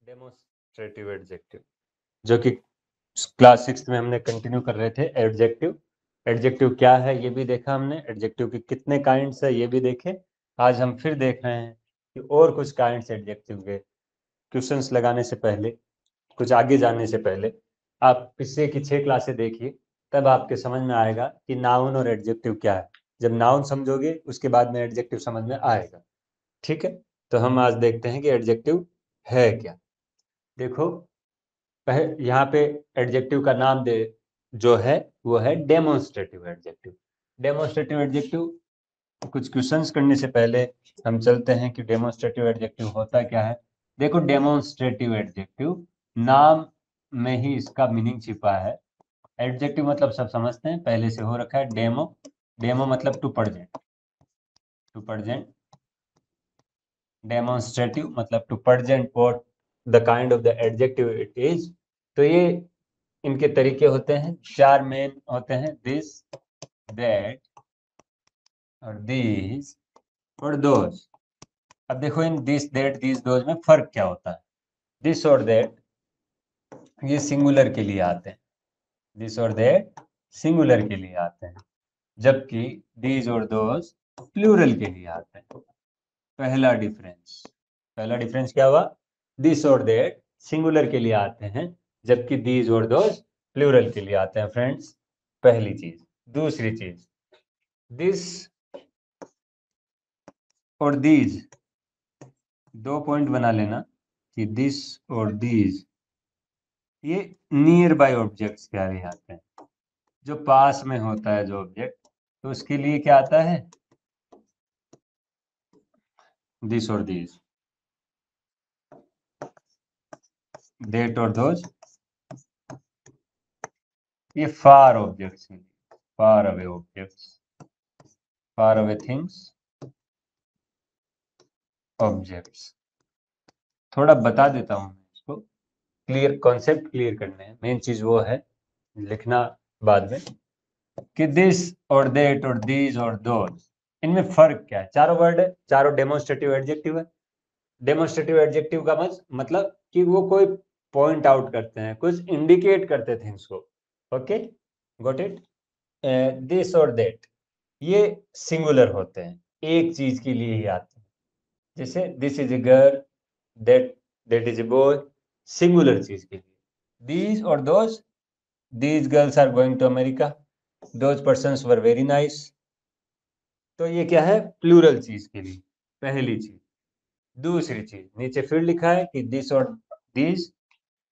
Demonstrative adjective, जो कि class 6 में हमने कंटिन्यू कर रहे थे। एडजेक्टिव, एडजेक्टिव क्या है ये भी देखा हमने, एडजेक्टिव की कितने काइंड्स है ये भी देखे। आज हम फिर देख रहे हैं कि और कुछ काइंड्स एडजेक्टिव के। क्वेश्चंस लगाने से पहले, कुछ आगे जाने से पहले आप पिछले की 6 क्लासें देखिए, तब आपके समझ में आएगा कि नाउन और एडजेक्टिव क्या है। जब नाउन समझोगे उसके बाद में एडजेक्टिव समझ में आएगा। ठीक है, तो हम आज देखते हैं कि एडजेक्टिव है क्या। देखो, यहाँ पे एडजेक्टिव का नाम दे जो है वो है डेमोन्स्ट्रेटिव एडजेक्टिव। डेमोन्स्ट्रेटिव एडजेक्टिव, कुछ क्वेश्चंस करने से पहले हम चलते हैं कि डेमोन्स्ट्रेटिव एडजेक्टिव होता क्या है। देखो, डेमोन्स्ट्रेटिव एडजेक्टिव नाम में ही इसका मीनिंग छिपा है। एडजेक्टिव मतलब सब समझते हैं, पहले से हो रखा है। डेमो, डेमो मतलब to present, to present. Demonstrative मतलब to present what the kind of the adjective it is. तो ये इनके तरीके होते हैं, 4 मेन होते हैं, दिस, दैट और दीज और दोज। अब देखो, in this, that, these, those में फर्क क्या होता है। दिस और दैट ये सिंगुलर के लिए आते हैं, दिस और दैट सिंगुलर के लिए आते हैं, जबकि दीज और दोज प्लूरल के लिए आते हैं। पहला डिफरेंस, पहला डिफरेंस क्या हुआ, दिस और दैट सिंगुलर के लिए आते हैं, जबकि दीज और दोज प्लूरल के लिए आते हैं फ्रेंड्स, पहली चीज। दूसरी चीज, दिस और दीज, 2 पॉइंट बना लेना कि दिस और दीज ये नियर बाय ऑब्जेक्ट्स क्या आते हैं, जो पास में होता है जो ऑब्जेक्ट, तो उसके लिए क्या आता है, दिस और दीज। देट और दोज ये फार ऑब्जेक्ट्स हैं, far away objects, far away things, objects. थोड़ा बता देता हूं मैं इसको, क्लियर कॉन्सेप्ट क्लियर करने हैं। मेन चीज वो है, लिखना बाद में, कि दिस और देट और दीज और दोज, इनमें फर्क क्या है। चारों वर्ड है, चारों डेमोन्स्ट्रेटिव एडजेक्टिव है। डेमोन्स्ट्रेटिव एडजेक्टिव का मतलब कि वो कोई पॉइंट आउट करते हैं, कुछ इंडिकेट करते थे इसको। Okay, got it. दिस और दैट ये सिंगुलर होते हैं, एक चीज के लिए ही आते हैं। जैसे this is a girl, that that is a boy, singular चीज के लिए। दीज और those, these girls are going to America, those persons were very nice. तो ये क्या है, प्लूरल चीज के लिए, पहली चीज। दूसरी चीज, नीचे फिर लिखा है कि दिस और दीज,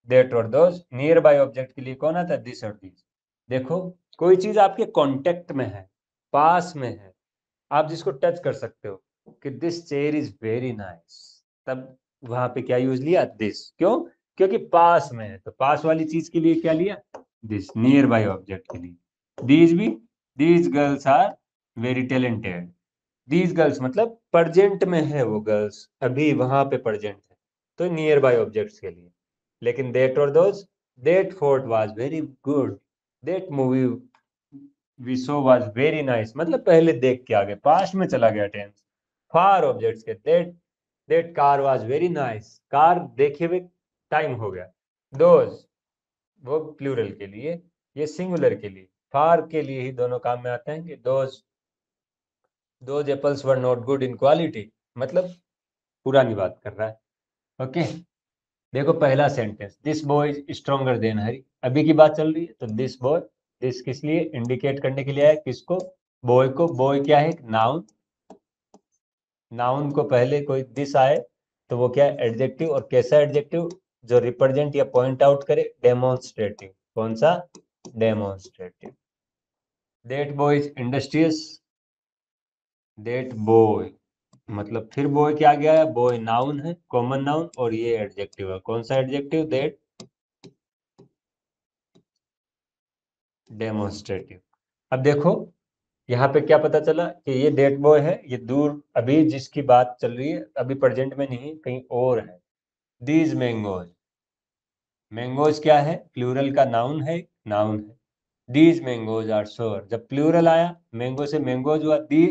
दैट और दोज, नियर बाय ऑब्जेक्ट के लिए कौन आता है, दिस और दीज। देखो, कोई चीज आपके कांटेक्ट में है, पास में है, आप जिसको टच कर सकते हो, कि this chair is very nice, तब वहां पे क्या यूज लिया, दिस। क्यों, क्योंकि पास में है, तो पास वाली चीज के लिए क्या लिया, दिस, नियर बाय ऑब्जेक्ट के लिए। दीज भी, these girls are very talented, these girls मतलब प्रेजेंट में है, वो गर्ल्स अभी वहां पे प्रेजेंट है, तो नियर बाय ऑब्जेक्ट्स के लिए। लेकिन देट और those, that fort was very good, that movie we saw was very nice, मतलब पहले देख के आ गए, पास्ट में चला गया टेंस। फार ऑब्जेक्ट्स के, that car was very nice, car देखे हुए टाइम हो गया। दोज वो प्लूरल के लिए, ये सिंगुलर के लिए। फार के लिए ही दोनों काम में आते हैं, कि those apples were not good in quality, मतलब पुरानी बात कर रहा है। ओके, देखो पहला sentence, this boy is stronger than Hari, अभी की बात चल रही है, तो दिस बॉय, दिस किस लिए, इंडिकेट करने के लिए है, किसको, बॉय को। बॉय क्या है, नाउन, नाउन को पहले कोई दिस आए तो वो क्या है, एडजेक्टिव। और कैसा एडजेक्टिव, जो रिप्रेजेंट या पॉइंट आउट करे, डेमोन्स्ट्रेटिव। कौन सा, demonstrative. That boy is industrious, that boy मतलब फिर बॉय क्या आ गया है, बॉय नाउन है, कॉमन नाउन, और ये एडजेक्टिव है। कौन सा एडजेक्टिव, दैट, डेमोन्स्ट्रेटिव। अब देखो, यहाँ पे क्या पता चला कि ये दैट बॉय है, ये दूर अभी जिसकी बात चल रही है, अभी प्रेजेंट में नहीं, कहीं और है। दीज मैंगोज, मैंगोज क्या है, प्लूरल का नाउन है, नाउन है। दीज मैंगोज आर सोर, जब प्लूरल आया, मैंगो से मैंगोज हुआ। दी,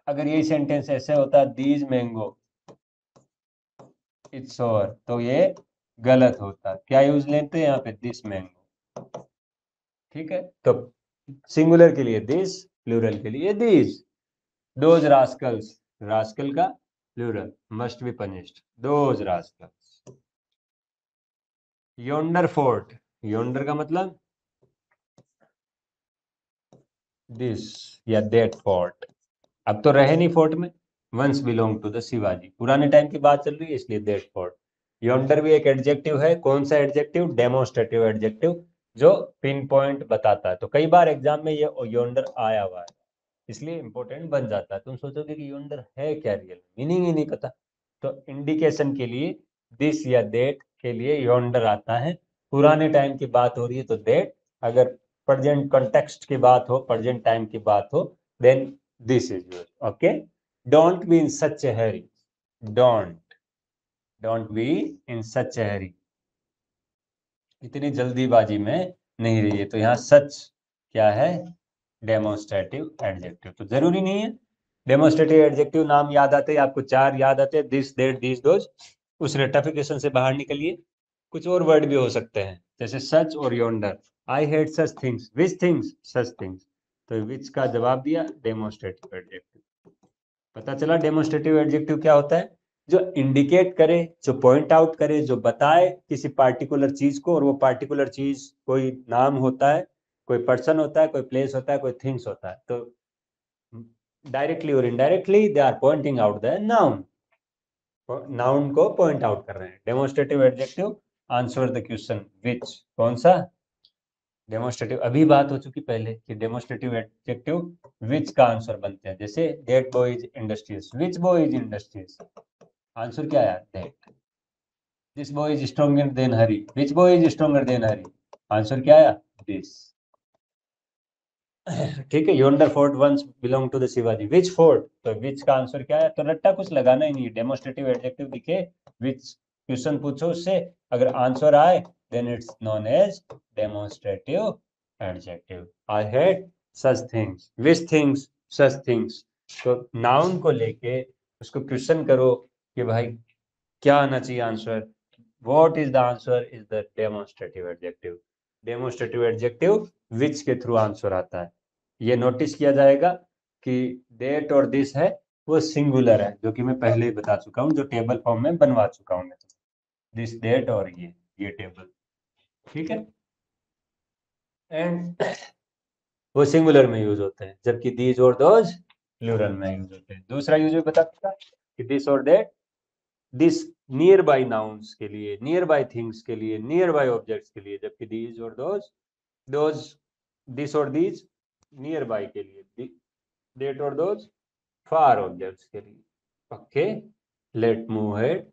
अगर ये सेंटेंस ऐसे होता, दीज मैंगो, इट्स और, तो ये गलत होता। क्या यूज लेते हैं यहाँ पे, दिस मैंगो। ठीक है, तो सिंगुलर के लिए दिस, प्लूरल के लिए दिस। दोज रास्कल्स, रास्कल का plural, must be punished, those rascals. Yonder fort, yonder का मतलब दिस या दैट फोर्ट। अब तो रहे नहीं फोर्ट में, once belong to the Shivaji, पुराने टाइम की बात चल रही है इसलिए दैट फोर्ट। योंडर भी एक एडजेक्टिव है, कौन सा एडजेक्टिव, डेमोस्ट्रेटिव एडजेक्टिव, जो पिन पॉइंट बताता है। तो कई बार एग्जाम में ये योंडर आया हुआ है, इसलिए इंपॉर्टेंट बन जाता है। तुम सोचोगे कि योंडर है क्या, रियल मीनिंग ही नहीं पता। तो इंडिकेशन के लिए दिस या देट के लिए योंडर आता है। पुराने टाइम की बात हो रही है तो देट, अगर प्रेजेंट कॉन्टेक्स्ट की बात हो, प्रेजेंट टाइम की बात हो, then this is use. Okay, don't be in such a hurry, don't, don't be in such a hurry, इतनी जल्दीबाजी में नहीं रहिए। तो यहाँ सच क्या है, डेमोस्ट्रेटिव एडजेक्टिव। तो जरूरी नहीं है डेमोस्ट्रेटिव एडजेक्टिव नाम याद आते हैं आपको, चार याद आते हैं, दिस दैट दिस दोज, उस रेटिफिकेशन से बाहर निकलिए। कुछ और वर्ड भी हो सकते हैं, जैसे सच और yonder. I hate such things, which things, such things. तो विच का जवाब दिया डेमोस्ट्रेटिव एडजेक्टिव। पता चला डेमोस्ट्रेटिव एडजेक्टिव क्या होता है, जो इंडिकेट करे, जो पॉइंट आउट करे, जो बताए किसी पार्टिकुलर चीज को, और वो पार्टिकुलर चीज कोई नाम होता है, कोई पर्सन होता है, कोई प्लेस होता है, कोई थिंग्स होता है। तो डायरेक्टली और indirectly they are pointing out the noun, noun को पॉइंट आउट कर रहे हैं। Demonstrative adjective answer the question which, कौन सा डेमोस्ट्रेटिव। अभी बात हो चुकी पहले कि डेमोस्ट्रेटिव एडजेक्टिव विच का आंसर बनते हैं, जैसे that boy is industrious, which boy is industrious, answer क्या है that. This boy is stronger than Hari, which boy is stronger than Hari, answer क्या आया दिस। ठीक है, yonder fort once belong to the Shivaji, which fort, तो विच का answer क्या है। तो रट्टा कुछ लगाना ही नहीं है, डेमोस्ट्रेटिव एडजेक्टिव दिखे, विच क्वेश्चन पूछो उससे, अगर आंसर आए then it's known as demonstrative adjective. I hate such things, which things, such things. तो नाउन को लेके उसको क्वेश्चन करो कि भाई क्या आना चाहिए answer, what is the answer is the demonstrative adjective. Demonstrative adjective which के थ्रू आंसर आता है। ये नोटिस किया जाएगा कि डेट और दिस है वो सिंगुलर है, जो कि मैं पहले ही बता चुका हूं, जो टेबल फॉर्म में बनवा चुका हूं मैं, दिस डेट और ये टेबल। ठीक है, एंड वो सिंगुलर में यूज होते हैं, जबकि दीज और दोज प्लूरल में यूज होते हैं। दूसरा यूज भी बता चुका कि दिस और that, this near by nouns के लिए, नियर बाई थिंग्स के लिए, नियर बाई ऑब्जेक्ट्स के लिए, जबकि दीज और दोज, दिस और दीज नियर बाई के लिए, डेट और दोज फार ऑब्जेक्ट्स के लिए। ओके, लेट मूव हेड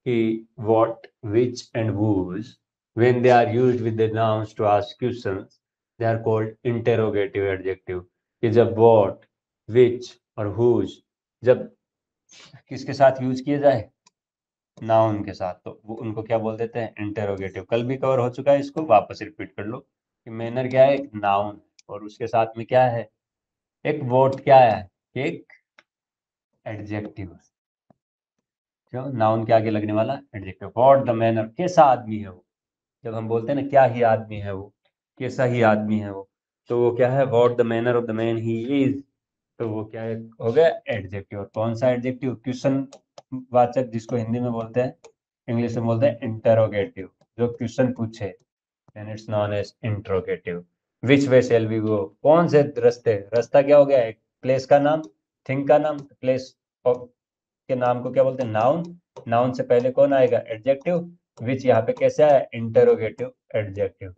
कि what, which and whose, when they are used with the nouns to ask questions, they are called interrogative adjective। कि जब what, which और whose जब किसके साथ यूज किए जाए, नाउन के साथ, तो वो उनको क्या बोल देते हैं, इंटेरोगेटिव। कल भी कवर हो चुका है, इसको वापस रिपीट कर लो कि मैनर क्या है, एक नाउन, और उसके साथ में क्या है, एक वर्ड, क्या है, एक एडजेक्टिव। क्यों, नाउन के आगे लगने वाला एडजेक्टिव। व्हाट द मैनर, कैसा आदमी है वो, जब हम बोलते हैं ना क्या ही आदमी है वो, कैसा ही आदमी है वो, तो वो क्या है, what the manner of the man he is, तो वो क्या है, हो गया एडजेक्टिव। और कौन सा एडजेक्टिव, क्वेश्चन वाचक, जिसको हिंदी में बोलते हैं, इंग्लिश में बोलते हैं इंटरोगेटिव, जो क्वेश्चन पूछे, and it's known as interrogative. Which way shall we go, कौन से रास्ते, रास्ता क्या हो गया, एक प्लेस का नाम, थिंग का नाम, प्लेस के नाम को क्या बोलते हैं, नाउन, नाउन से पहले कौन आएगा, एडजेक्टिव, विच यहाँ पे कैसे आया, interrogative adjective.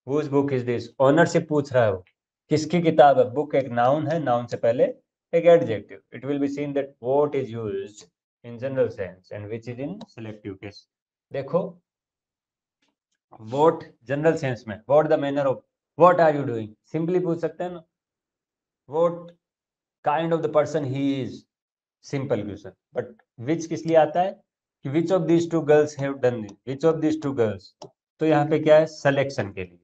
Whose book is this, owner से पूछ रहा है वो, किसकी किताब है, बुक एक नाउन है, नाउन से पहले एक adjective. It will be seen that what is used in general sense and which is in selective case. देखो, व्हाट जनरल सेंस में, what the manner of, what are you doing, simply पूछ सकते हैं ना, what kind of the person he is, simple question. But which किस लिए आता है कि which of these two girls have done this, which of these two girls, तो यहाँ पे क्या है, सिलेक्शन के लिए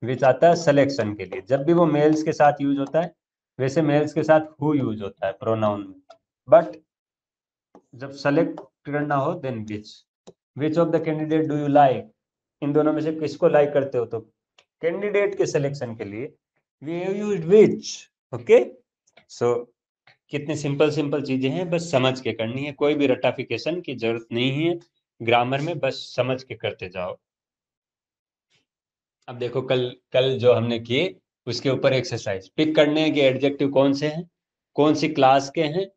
विच आता है, सिलेक्शन के लिए। जब भी वो मेल्स के साथ यूज होता है, वैसे मेल्स के साथ हु यूज होता है प्रोनाउन में, बट जब सेलेक्ट करना हो then which of the candidate do you like, इन दोनों में से किसको लाइक करते हो, तो कैंडिडेट के सिलेक्शन के लिए we have used which. Okay, so कितनी सिंपल सिंपल चीजें हैं, बस समझ के करनी है, कोई भी रटाफिकेशन की जरूरत नहीं है ग्रामर में, बस समझ के करते जाओ। अब देखो कल कल जो हमने किए उसके ऊपर एक्सरसाइज पिक करने हैं कि एडजेक्टिव कौन से हैं, कौन सी क्लास के हैं,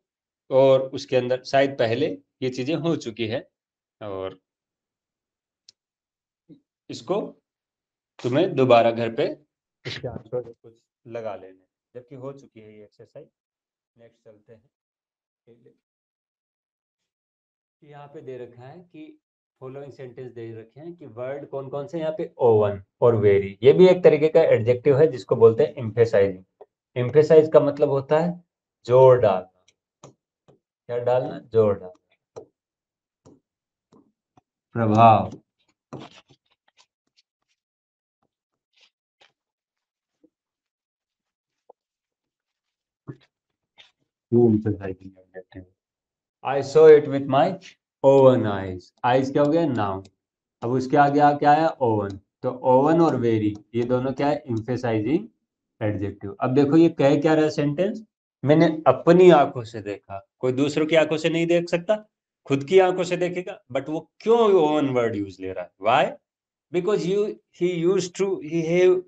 और उसके अंदर शायद पहले ये चीजें हो चुकी है, और इसको तुम्हें दोबारा घर पे इसके आंसर कुछ लगा लेने, जबकि हो चुकी है ये एक्सरसाइज। नेक्स्ट चलते हैं। यहाँ पे दे रखा है कि फॉलोइंग सेंटेंस दे रखे हैं कि वर्ड कौन कौन से, यहाँ पे ओवन और वेरी, ये भी एक तरीके का एडजेक्टिव है जिसको बोलते हैं एम्फेसाइजिंग। एम्फेसाइज का मतलब होता है जोर डालना, क्या डालना, जोर डालना, प्रभाव। Emphasizing adjective, I saw it with my oven eyes, eyes क्या हो गया, नाउन। अब उसके आगे क्या आया, ओवन, तो ओवन और वेरी ये दोनों क्या है, एम्फेसाइजिंग एडजेक्टिव। अब देखो ये कह क्या रहा है सेंटेंस, मैंने अपनी आंखों से देखा, कोई दूसरों की आंखों से नहीं देख सकता, खुद की आंखों से देखेगा, बट वो क्यों ओवन वर्ड यूज ले रहा है, why, because you he used to he have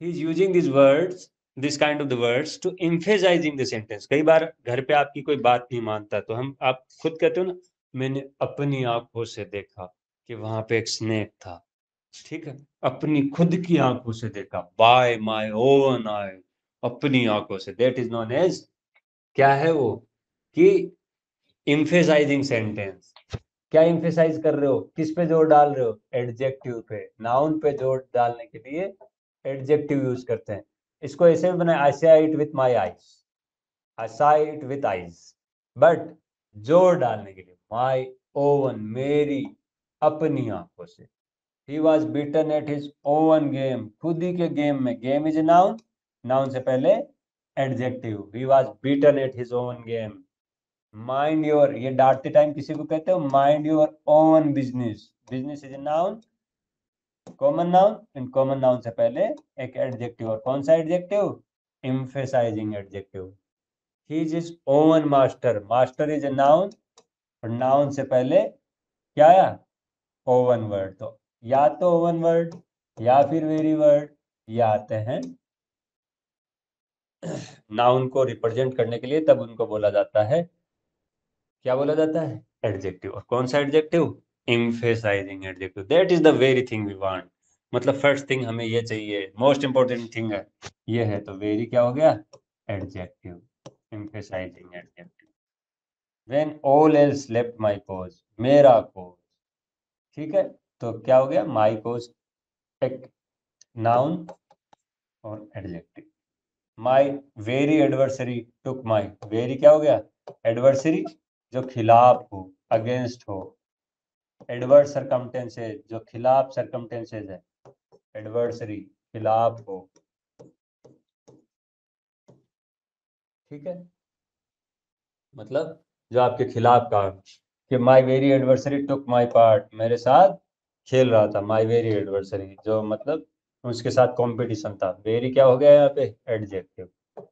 he is using these words, this kind of the words to emphasizing the sentence। कई बार घर पे आपकी कोई बात नहीं मानता तो हम आप खुद कहते हो ना, मैंने अपनी आंखों से देखा कि वहां पे एक स्नेक था, ठीक है, अपनी खुद की आंखों से देखा, बाय माय ओवन आई, अपनी आंखों से, दैट इज नोन एज, क्या है वो, कि emphasizing सेंटेंस। क्या emphasize कर रहे हो, किस पे जोर डाल रहे हो, एडजेक्टिव पे, नाउन पे जोर डालने के लिए एडजेक्टिव यूज करते हैं। इसको ऐसे भी बनाए, आई सा इट विथ माई आईज, आई सा इट विथ आईज, बट जोर डालने के लिए माई ओवन, मेरी अपनी आंखों से। He was beaten at his oven game, खुद ही के गेम में, game is a noun, noun से पहले adjective, he was beaten at his oven game. Mind your, ये डांटते टाइम किसी को कहते हो, mind your own business, business is a noun, common noun, in common noun से पहले एक एडजेक्टिव, और कौन सा adjective, emphasizing adjective. He is his own master, master is a noun, और नाउन से पहले क्या आया, ओवन वर्ड, तो या तो ओवन वर्ड या फिर वेरी वर्ड, ये आते हैं नाउन को रिप्रेजेंट करने के लिए, तब उनको बोला जाता है, क्या बोला जाता है, एडजेक्टिव। और कौन सा adjective, emphasizing adjective, that is the very thing we want. मतलब फर्स्ट थिंग हमें ये चाहिए, मोस्ट इंपॉर्टेंट थिंग है ये है, तो वेरी क्या हो गया, adjective, emphasizing adjective. When all else left my cause, मेरा कोज, ठीक है, तो क्या हो गया, माय कोज एक नाउन और adjective. My very adversary took my, very क्या हो गया, एडवर्सरी जो खिलाफ हो, अगेंस्ट हो, एडवर्स सरकमटेंसेज जो खिलाफ सरकमटेंसेज है, एडवर्सरी खिलाफ हो, ठीक है, मतलब जो आपके खिलाफ काम, कि my very adversary took my part, मेरे साथ खेल रहा था, माय वेरी एडवर्सरी जो मतलब उसके साथ कंपटीशन था, वेरी क्या हो गया यहाँ पे, एडजेक्टिव।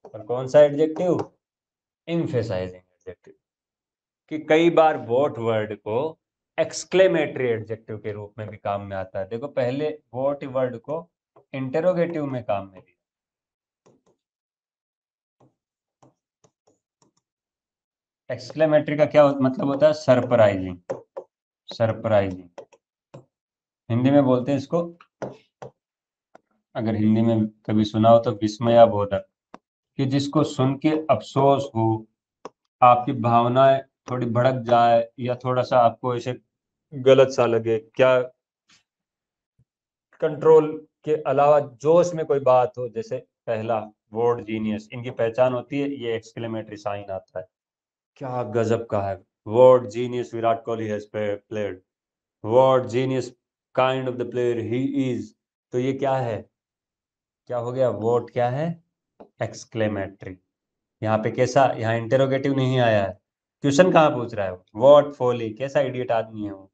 और कौन सा एडजेक्टिव, एम्फेसाइजिंग एडजेक्टिव। कि कई बार वोट वर्ड को एक्सक्लेमेटरी एडजेक्टिव के रूप में भी काम में आता है। देखो पहले वोट वर्ड को इंटेरोगेटिव में काम में लिया, एक्सक्लेमेटरी का क्या मतलब होता है, सरप्राइजिंग, सरप्राइजिंग हिंदी में बोलते हैं इसको, अगर हिंदी में कभी सुना हो तो विस्मयाबोधक, कि जिसको सुन के अफसोस हो, आपकी भावनाएं थोड़ी भड़क जाए, या थोड़ा सा आपको ऐसे गलत सा लगे, क्या कंट्रोल के अलावा जोश में कोई बात हो, जैसे पहला वर्ड जीनियस, इनकी पहचान होती है, ये एक्सक्लेमेटरी साइन आता है, क्या गजब का है, word genius Virat Kohli has played, word genius kind of the player he is, तो ये क्या है, क्या हो गया, वर्ड क्या है, एक्सक्लेमेटरी। यहाँ पे कैसा, यहाँ इंटेरोगेटिव नहीं आया है, क्वेश्चन कहाँ पूछ रहा है? व्हाट फॉली, कैसा इडियट आदमी है वो,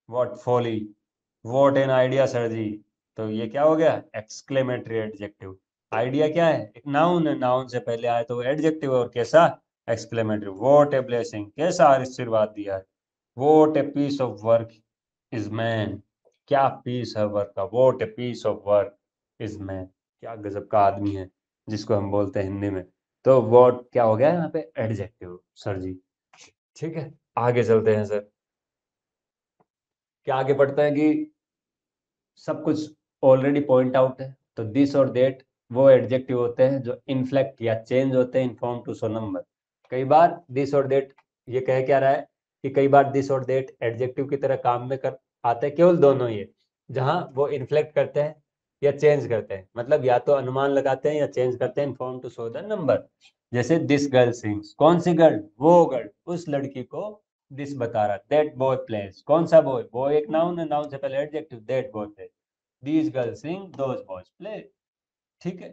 what folly, what an idea sir ji. तो ये क्या हो गया? Exclamatory adjective. आइडिया क्या है? एक नाउन है, नाउन से पहले आए तो एडजेक्टिव, और कैसा? एक्सक्लेमेटरी। व्हाट ए ब्लेसिंग, कैसा आशीर्वाद दिया है। What a piece of work is man, क्या पीस है वर्क का। What a piece of work is man, क्या गजब का आदमी है, जिसको हम बोलते हैं हिंदी में। तो व्हाट क्या हो गया यहाँ पे? एडजेक्टिव सर जी। ठीक है, आगे चलते हैं सर। क्या आगे पढ़ता है कि सब कुछ ऑलरेडी पॉइंट आउट है, तो दिस और दैट वो एडजेक्टिव होते हैं जो इन्फ्लेक्ट या चेंज होते हैं in form to show number. कई बार दिस और दैट, ये कह क्या रहा है कि कई बार दिस और दैट एडजेक्टिव की तरह काम में कर आते हैं, केवल दोनों ये, जहां वो इन्फ्लेक्ट करते हैं या चेंज करते हैं, मतलब या तो अनुमान लगाते हैं या चेंज करते हैं in form to show the number. जैसे दिस गर्ल सिंग्स, कौन सी गर्ल? वो गर्ल, उस लड़की को दिस बता रहा। दैट बॉय प्लेज, कौन सा बॉय? बॉय एक नाउन है, नाउन से पहले adjective, that boy plays. These girls sing, those boys play. ठीक है,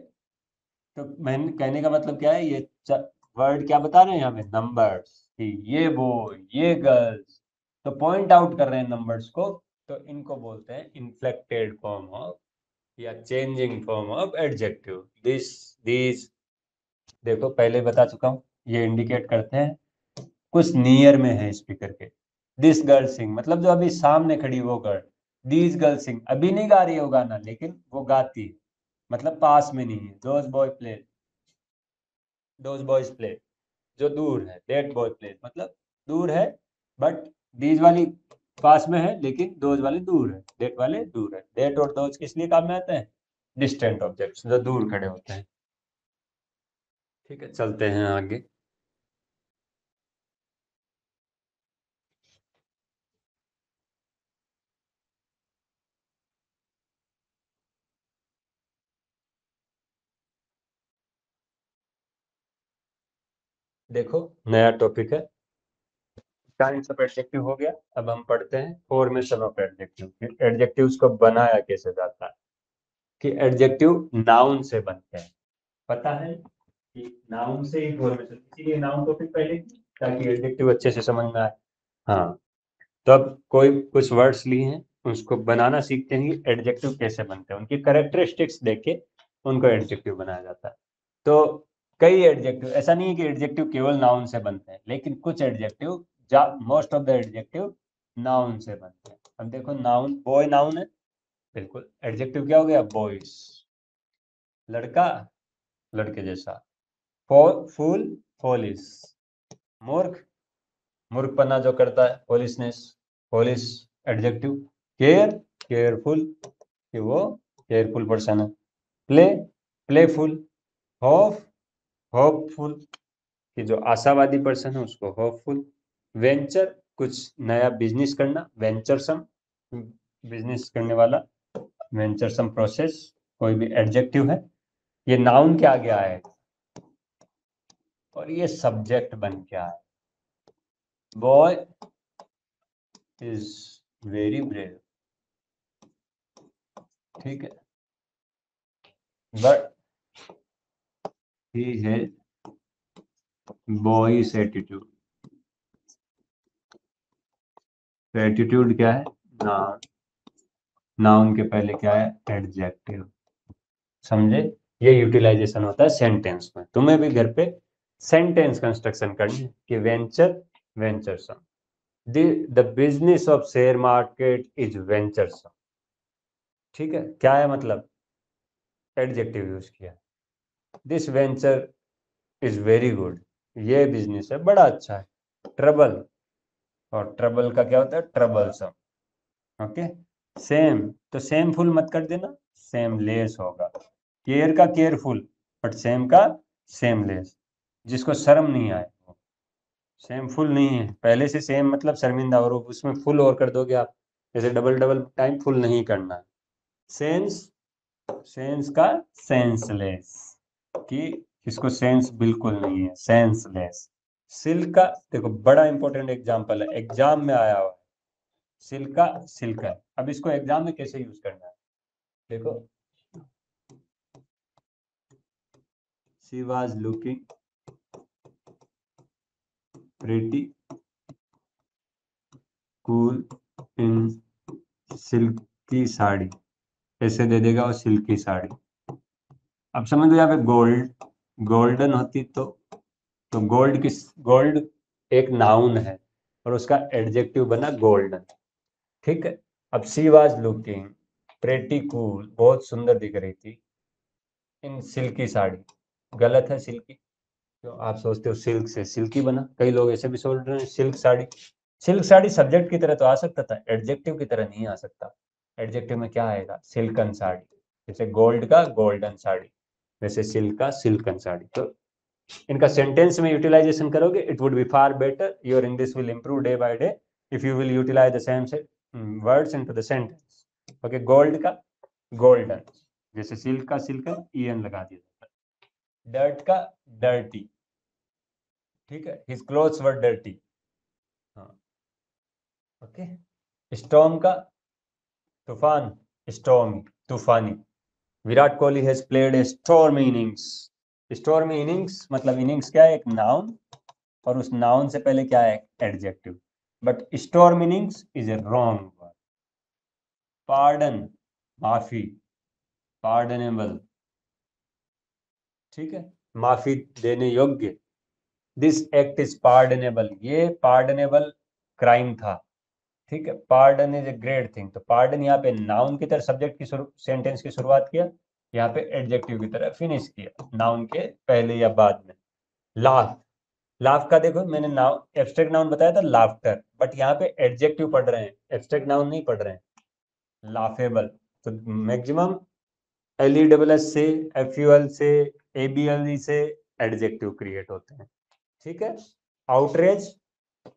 तो मैंने कहने का मतलब क्या है, ये वर्ड क्या बता रहे हैं यहाँ पे? नंबर्स, कि ये बॉय, ये गर्ल्स, तो पॉइंट आउट कर रहे हैं नंबर्स को। तो इनको बोलते हैं इन्फ्लेक्टेड फॉर्म ऑफ या changing form of adjective. This, these, देखो पहले बता चुका हूँ, ये इंडिकेट करते हैं कुछ नियर में है स्पीकर के। दिस गर्ल सिंग मतलब जो अभी सामने खड़ी वो गर्ल। दीज गर्ल सिंग अभी नहीं गा रही है वो गाना, लेकिन वो गाती है, मतलब पास में नहीं है। Those boy play, those boys play, जो दूर है। डेट बॉय प्ले मतलब दूर है, बट दीज वाली पास में है, लेकिन दोज वाले दूर है, डेट वाले दूर है। डेट और दोज किस लिए काम में आते हैं? डिस्टेंट ऑब्जेक्ट्स, जो दूर खड़े होते हैं। ठीक है, चलते हैं आगे। देखो, नया टॉपिक है, काइंड्स ऑफ एडजेक्टिव हो गया। अब हम पढ़ते हैं फॉर्मेशन ऑफ एडजेक्टिव। एडजेक्टिव्स को बनाया कैसे जाता है, कि एडजेक्टिव नाउन से बनते हैं। पता है कि नाउन से ही फॉर्मेशन, इसीलिए नाउन टॉपिक पहले की, ताकि एडजेक्टिव अच्छे से समझ में आए। हाँ, तो अब कोई कुछ वर्ड्स लिए हैं, उसको बनाना सीखते हैं कि एडजेक्टिव कैसे बनते हैं, उनकी कैरेक्टरिस्टिक्स देख के उनको एडजेक्टिव बनाया जाता है। तो कई एडजेक्टिव, ऐसा नहीं है कि एडजेक्टिव केवल नाउन से बनते हैं, लेकिन कुछ adjective, most of the adjective noun से बनते हैं। अब देखो, नाउन, बॉय नाउन है, बिल्कुल एडजेक्टिव क्या हो गया? बॉयज, लड़का, लड़के जैसा। फूल, फॉलिस। मूर्ख, मूर्खपना जो करता है, फॉलिसनेस, फॉलिस एडजेक्टिव। केयर, केयरफुल, कि वो केयरफुल पर्सन है। Play, playful. होप, होपफुल, कि जो आशावादी पर्सन है उसको होपफुल। वेंचर, कुछ नया बिजनेस करना, वेंचरसम, बिजनेस करने वाला। वेंचरसम प्रोसेस, कोई भी एडजेक्टिव है, ये नाउन के आगे आए और ये सब्जेक्ट बन के आए। बॉय इज वेरी ब्रेव, ठीक है, but he has boys attitude. तो एटीट्यूड क्या है? नाउन, नाउन के पहले क्या है? एडजेक्टिव। समझे? ये यूटिलाइजेशन होता है सेंटेंस में। तुम्हें भी घर पे सेंटेंस कंस्ट्रक्शन करनी है कि venture, venturesome, the business of share market is venturesome. ठीक है, क्या है मतलब? एडजेक्टिव यूज किया। This venture is very good, ये बिजनेस है बड़ा अच्छा है। ट्रबल, और ट्रबल का क्या होता है? ट्रबलसम। ओके, सेम, तो सेम फुल मत कर देना, सेम लेस होगा। केयर का केयरफुल, बट सेम का सेम लेस, जिसको शर्म नहीं आए। सेम फुल नहीं है, पहले से सेम मतलब शर्मिंदा, और उसमें फुल और कर दोगे आप, जैसे डबल डबल टाइम फुल नहीं करना। सेंस, सेंस का सेंसलेस, कि इसको सेंस बिल्कुल नहीं है, सेंसलेस। सिल्क का, देखो बड़ा इंपॉर्टेंट एग्जांपल है, एग्जाम में आया हुआ है। सिल्क का सिल्क है। अब इसको एग्जाम में कैसे यूज करना है, देखो। She was looking pretty cool in silky sari, ऐसे दे देगा, और सिल्की साड़ी। अब समझ लो यहाँ पे गोल्डन होती तो गोल्ड एक नाउन है और उसका एडजेक्टिव बना गोल्डन। ठीक है। अब she was looking pretty cool, बहुत सुंदर दिख रही थी, इन सिल्की साड़ी, गलत है सिल्की, तो आप सोचते हो सिल्क से सिल्की बना, कई लोग ऐसे भी सोच रहे हैं silk sari. Silk sari subject की तरह तो आ सकता था, एडजेक्टिव की तरह नहीं आ सकता। एडजेक्टिव में क्या आएगा? सिल्कन साड़ी, जैसे गोल्ड का गोल्डन साड़ी, वैसे सिल्क का सिल्कन साड़ी। तो इनका सेंटेंस में यूटिलाइजेशन करोगे, it would be far better, your English will improve day by day if you will utilize the same words into the sentence. Okay, gold का golden, जैसे silk का silken, ईएन लगा दिया जाता है। डर्ट का डर्टी, ठीक है, हिज क्लोथ्स वर डर्टी। हाँ, ओके। स्टॉर्म का तूफान, स्टॉर्मी, तूफानी। Virat Kohli has played a stormy innings. Stormy innings मतलब इनिंग्स क्या है? एक नाउन, और उस नाउन से पहले क्या है? Adjective. But storm innings is a wrong word. Pardon, माफी, पार्डनेबल, ठीक है, माफी देने योग्य। दिस एक्ट इज पार्डनेबल, ये पार्डनेबल क्राइम था। ठीक है, pardon is a great thing, तो पार्डन यहाँ पे नाउन की तरह सब्जेक्ट की सेंटेंस की शुरुआत किया, यहाँ पे एडजेक्टिव की तरह फिनिश किया, नाउन के पहले या बाद में। लाफ, लाफ का देखो मैंने नाउन एब्स्ट्रैक्ट नाउन बताया था लाफ्टर, बट यहाँ पे एडजेक्टिव पढ़ रहे हैं, एब्स्ट्रैक्ट नाउन नहीं पढ़ रहे हैं। लाफेबल, तो मैक्सिमम LESS से, FUL से, ABLE से एडजेक्टिव क्रिएट होते हैं। ठीक है। आउटरेज,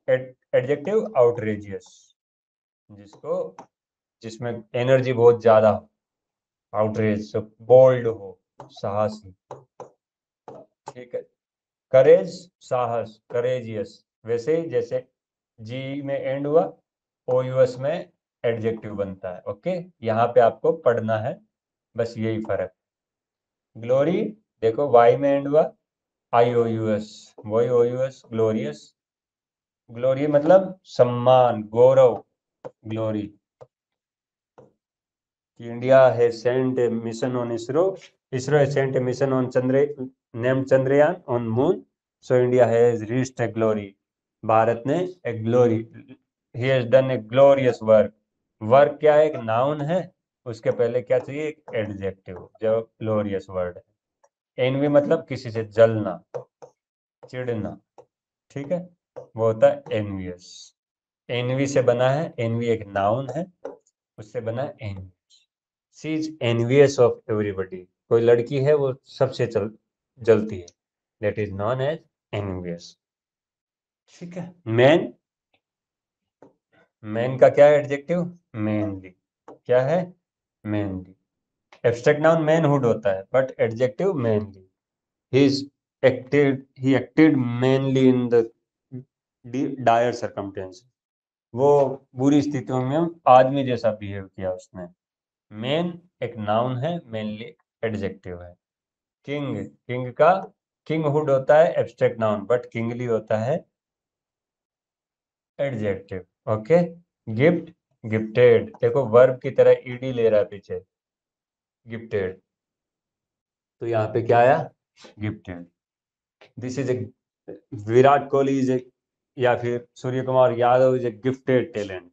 एडजेक्टिव आउटरेजियस, जिसको जिसमें एनर्जी बहुत ज्यादा हो, आउटरेज। बोल्ड हो, साहसी, ठीक है। करेज, साहस, करेजियस, वैसे ही जैसे जी में एंड हुआ, OUS में एडजेक्टिव बनता है। ओके, यहाँ पे आपको पढ़ना है, बस यही फर्क। ग्लोरी, देखो वाई में एंड हुआ, IOUS, वही OUS, ग्लोरियस। ग्लोरी मतलब सम्मान, गौरव, ग्लोरी। इंडिया है sent a mission on ISRO, ISRO has sent a mission on named Chandrayaan on moon, so India has reached a glory. Bharat ने एक glory, he has done a glorious work। Work क्या है? एक noun है, उसके पहले क्या चाहिए? एक एडजेक्टिव, जो ग्लोरियस वर्ड है। एनवी मतलब किसी से जलना, चिढ़ना, ठीक है, वो होता है एनवियस। एनवी से बना है, एनवी एक नाउन है, उससे बना है envy. She is envious of everybody, कोई लड़की है वो सबसे जलती है, that is known as envious. ठीक है। मैन, मैन का क्या है एडजेक्टिव? मेनली, क्या है? मेनली। एब्स्ट्रैक्ट नाउन मैनहुड होता है, but adjective mainly. He acted mainly in the dire circumstance, वो बुरी स्थितियों में आदमी जैसा बिहेव किया उसने। मेन एक नाउन है, मेनली एडजेक्टिव है। किंग, किंग का किंगहुड होता है एब्स्ट्रैक्ट नाउन, बट किंगली होता है एडजेक्टिव। ओके। गिफ्ट, गिफ्टेड, देखो वर्ब की तरह ईडी ले रहा है पीछे, गिफ्टेड, तो यहाँ पे क्या आया? Gifted. This is a, Virat Kohli is a, या फिर Surya Kumar Yadav is a gifted talent.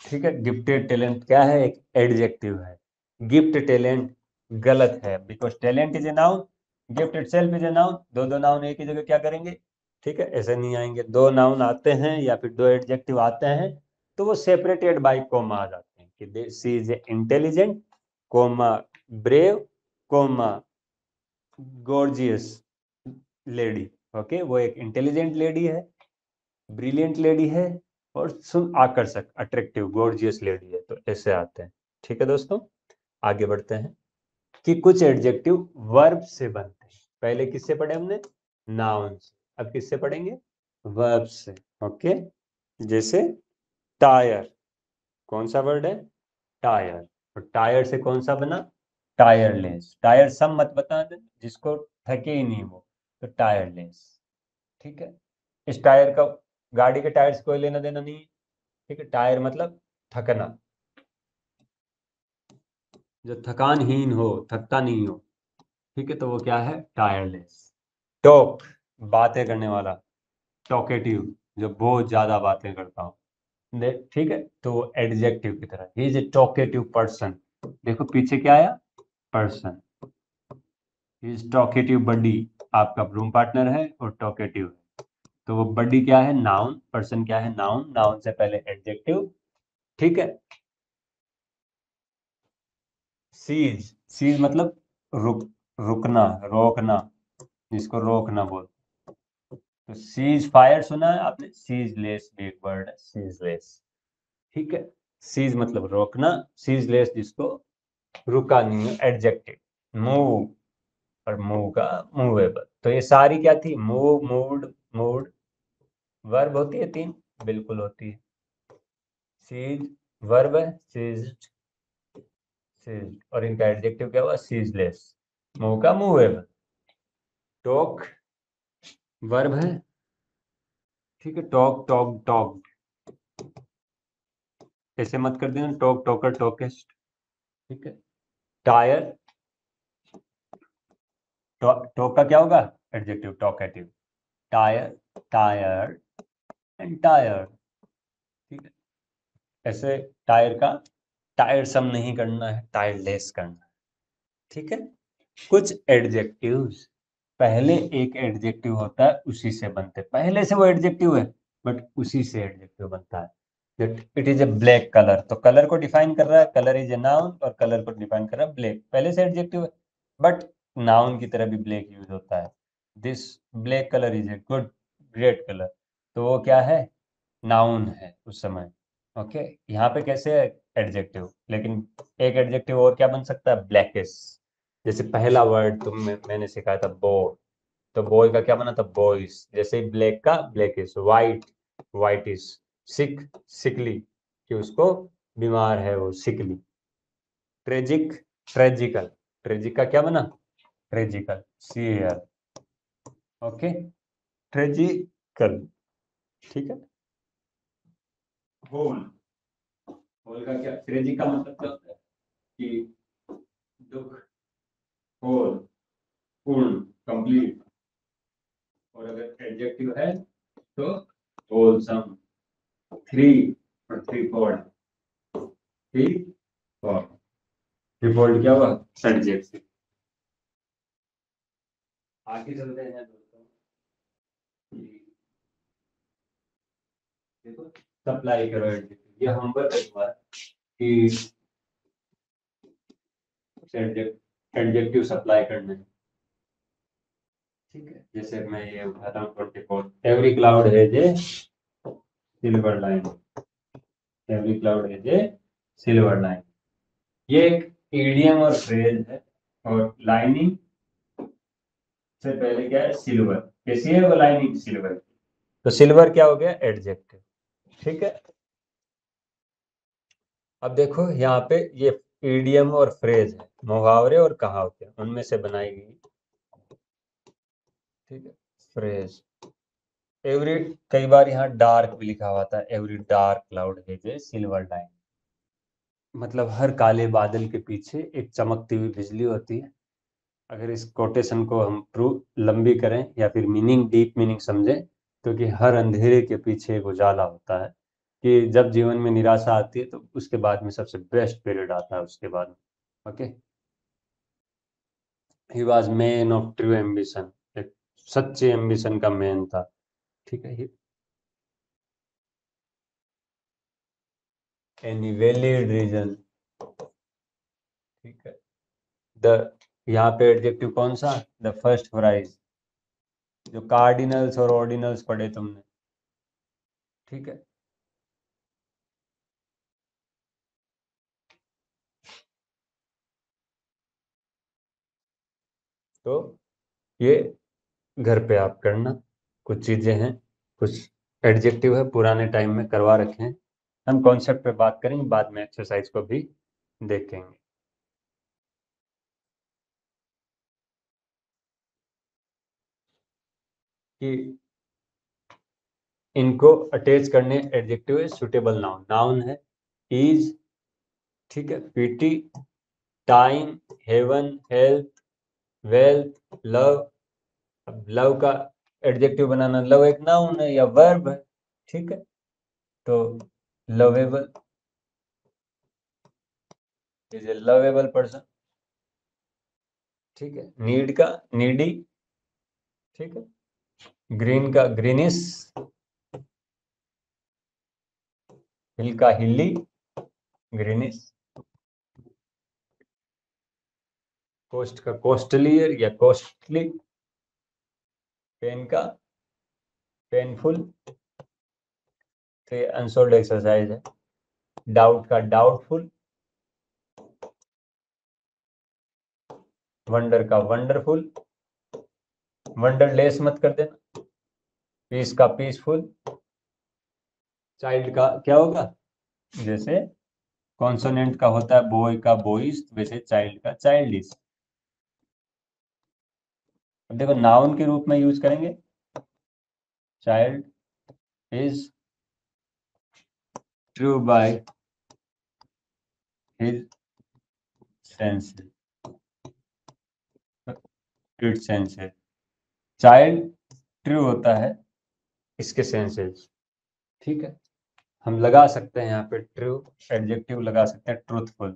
ठीक है, गिफ्टेड टैलेंट क्या है? एक एडजेक्टिव है। गिफ्ट टैलेंट गलत है, because talent is a noun, gift itself is a noun, दो दो नाउन एक ही जगह क्या करेंगे? ठीक है, ऐसे नहीं आएंगे। दो नाउन आते हैं या फिर दो एडजेक्टिव आते हैं तो वो सेपरेटेड बाय कॉमा आ जाते हैं, कि she is a intelligent, comma brave, comma gorgeous lady. Okay, वो एक इंटेलिजेंट लेडी है, ब्रिलियंट लेडी है, और सुन आकर्षक, अट्रैक्टिव, गॉर्जियस लेडी है, तो ऐसे आते हैं। ठीक है दोस्तों, आगे बढ़ते हैं कि कुछ एडजेक्टिव वर्ब से बनते हैं। पहले किससे पढ़े हमने? नाउन से, अब किससे पढ़ेंगे? वर्ब से। ओके, जैसे टायर, कौन सा वर्ड है? टायर। और टायर से कौन सा बना? टायरलेस। टायर सम मत बता दे, जिसको थके ही नहीं वो, तो टायरलेस। ठीक है। इस टायर का गाड़ी के टायर से कोई लेना देना नहीं है, ठीक है। टायर मतलब थकना, जो थकानहीन हो, थकता नहीं हो, ठीक है, तो वो क्या है, टायरलेस। टॉक, बातें करने वाला, टॉकेटिव, जो बहुत ज्यादा बातें करता हूँ, ठीक है, तो वो एडजेक्टिव की तरह, ही इज ए टॉकेटिव पर्सन। देखो पीछे क्या आया, पर्सन। ही इज टॉकेटिव बडी, आपका रूम पार्टनर है और टॉकेटिव है, तो वो बडी क्या है, नाउन, पर्सन क्या है, नाउन, नाउन से पहले एडजेक्टिव, ठीक है। सीज, सीज मतलब रुक, रुकना, रोकना, जिसको रोकना बोल। तो सीज फायर सुना है आपने, सीज लेस भी एक वर्ड है, सीज लेस, ठीक है। सीज मतलब रोकना, सीज लेस जिसको रुका नहीं है, एडजेक्टिव। मूव, और मूव का मूवेबल। तो ये सारी क्या थी, मूव, मूव्ड, मूव्ड, वर्ब होती है तीन, बिल्कुल होती है। सीज वर्ब है, सीज्ड, सीज्ड, और इनका एडजेक्टिव क्या हुआ, सीजलेस, मूव का मूवेबल। टॉक वर्ब है, ठीक है, टॉक, टॉक, टॉक, ऐसे मत कर देना, टॉक, टॉकर, टॉकेस्ट, ठीक है। टायर, टॉक का क्या होगा, adjective, talkative. Tyre, tired and tired, ठीक है। ऐसे टायर का टायरसम नहीं करना है, टायरलेस करना है, ठीक है। कुछ एडजेक्टिव्स, पहले एक एडजेक्टिव होता है, उसी से बनते, पहले से वो एडजेक्टिव है, बट उसी से एडजेक्टिव बनता है। It is a black colour, तो कलर को डिफाइन कर रहा है, कलर इज ए नाउन, और कलर को डिफाइन कर रहा है ब्लैक, पहले से एडजेक्टिव है, बट नाउन की तरह भी ब्लैक यूज होता है। This black colour is a good, great colour, तो वो क्या है, नाउन है उस समय, ओके। यहाँ पे कैसे है, एडजेक्टिव, लेकिन एक एडजेक्टिव और क्या बन सकता है, ब्लैकिश। जैसे पहला वर्ड मैंने सिखाया था बॉय, तो बॉय का क्या बना था, बॉयज। जैसे ब्लैक का ब्लैकिश, वाइट, वाइटिश, सिक, सिकली, कि उसको बीमार है वो, सिकली। ट्रेजिक, ट्रेजिकल, ट्रेजिक का क्या बना, ट्रेजिकल, सीरियल, ओके, ट्रेजिकल, ठीक है। होल, होल का क्या, ट्रेजिक का मतलब क्या होता है, कि दुख, होल, पूर्ण, कंप्लीट, और अगर एडजेक्टिव है तो होलसम, थ्री, और three fold, three fold, three fold क्या हुआ, एडजेक्टिव। आगे चलते हैं दोस्तों, देखो सप्लाई करो एडजेक्टिव, ये होमवर्क है तुम्हारा, कि एडजेक्टिव सप्लाई करना है, ठीक है। जैसे मैं ये उठाता हूँ 24, every cloud has a silver line, every cloud has a silver line, ये एक ईडियम और फ्रेज है, और लाइनिंग से पहले क्या है, सिल्वर, कैसी है वो लाइनिंग, सिल्वर, तो सिल्वर क्या हो गया, एडजेक्टिव, ठीक है। अब देखो यहाँ पे ये ईडियम और फ्रेज है, मुहावरे और कहावतें, उनमें से बनाई गई, ठीक है, फ्रेज। एवरी, कई बार यहाँ डार्क भी लिखा हुआ था, every dark cloud has a silver line, मतलब हर काले बादल के पीछे एक चमकती हुई बिजली होती है। अगर इस कोटेशन को हम प्रूव लंबी करें, या फिर मीनिंग, डीप मीनिंग समझें, तो कि हर अंधेरे के पीछे एक उजाला होता है, कि जब जीवन में निराशा आती है तो उसके बाद में सबसे बेस्ट पीरियड आता है उसके बाद में, okay. He was man of true ambition, एक सच्चे एम्बिशन का मैन था, ठीक है। एनी वैलिड रीजन, ठीक है। द, यहाँ पे एडजेक्टिव कौन सा, द फर्स्ट प्राइज, जो कार्डिनल्स और ऑर्डिनल्स पढ़े तुमने, ठीक है। तो ये घर पे आप करना, कुछ चीजें हैं, कुछ एडजेक्टिव है पुराने टाइम में करवा रखे हैं, हम कॉन्सेप्ट पे बात करेंगे, बाद में एक्सरसाइज को भी देखेंगे। कि इनको अटैच करने एडजेक्टिव है, सुटेबल नाउन, नाउन है इज, ठीक है, pity, time, heaven, health, wealth, love. अब लव का एडजेक्टिव बनाना, लव एक नाउन है या वर्ब है, ठीक है, तो lovable is a lovable person, ठीक है, नीड का नीडी, ठीक है, ग्रीन का ग्रीनिश, हिल का हिली, ग्रीनिश, कोस्ट का कोस्टलियर या कोस्टली, पेन का पेनफुल, तो ये अनसोल्ड एक्सरसाइज है। डाउट का डाउटफुल, वंडर का वंडरफुल, वंडरलेस मत कर देना, पीस का पीसफुल, चाइल्ड का क्या होगा, जैसे कॉन्सोनेंट का होता है बॉय का बॉइज, वैसे चाइल्ड का चाइल्डिश। अब देखो नाउन के रूप में यूज करेंगे, child is true by his senses, it's senses, child true होता है इसके सेंसेस, ठीक है। हम लगा सकते हैं यहाँ पे ट्रू एडजेक्टिव लगा सकते हैं, ट्रूथफुल,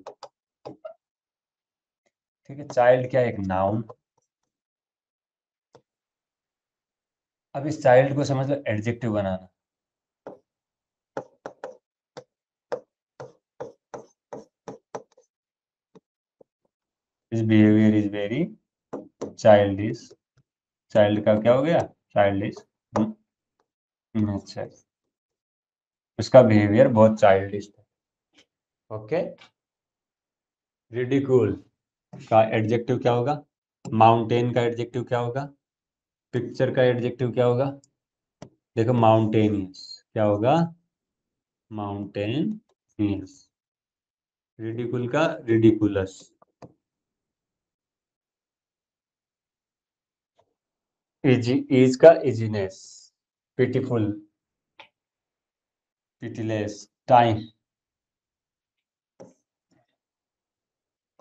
ठीक है। चाइल्ड क्या है, एक नाउन। अब इस चाइल्ड को समझ लो एडजेक्टिव बनाना, इस behaviour is very childish, child का क्या हो गया, चाइल्डिश, अच्छा, उसका बिहेवियर बहुत चाइल्डिश है, ओके। रिडिकुल का एडजेक्टिव क्या होगा, माउंटेन का एडजेक्टिव क्या होगा, पिक्चर का एडजेक्टिव क्या होगा, देखो माउंटेनियस क्या होगा, माउंटेनियस, रिडिकुल का रिडिकुलस, इज का easiness, pitiful pitiless, time,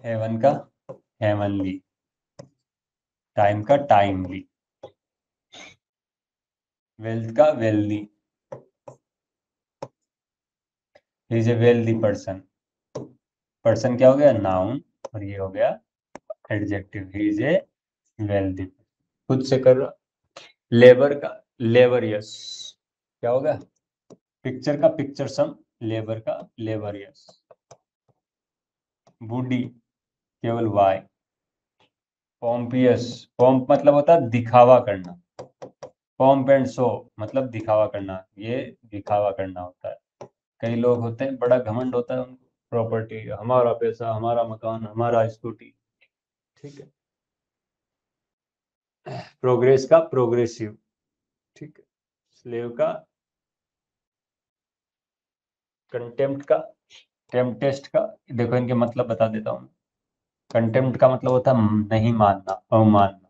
heaven का हेवनली, टाइम का टाइमली, वेल्थ का wealthy, is a wealthy person, person क्या हो गया, नाउन, और ये हो गया adjective, he is a wealthy, खुद से कर, लेबर का लेबरियस क्या होगा, पिक्चर का पिक्चर सम, लेबर का लेबरियस, बूडी केवल वाई, पॉम्पियस, पॉम्प मतलब होता है दिखावा करना, पॉम्प एंड शो मतलब दिखावा करना, ये दिखावा करना होता है। कई लोग होते हैं बड़ा घमंड होता है उनको, प्रॉपर्टी, हमारा पैसा, हमारा मकान, हमारा स्कूटी, ठीक है। प्रोग्रेस का प्रोग्रेसिव, ठीक है। स्लेव का कंटेम्प्ट का टेम्पटेस्ट का, देखो इनके मतलब बता देता हूँ। कंटेम्प्ट का मतलब होता है नहीं मानना, अवमानना,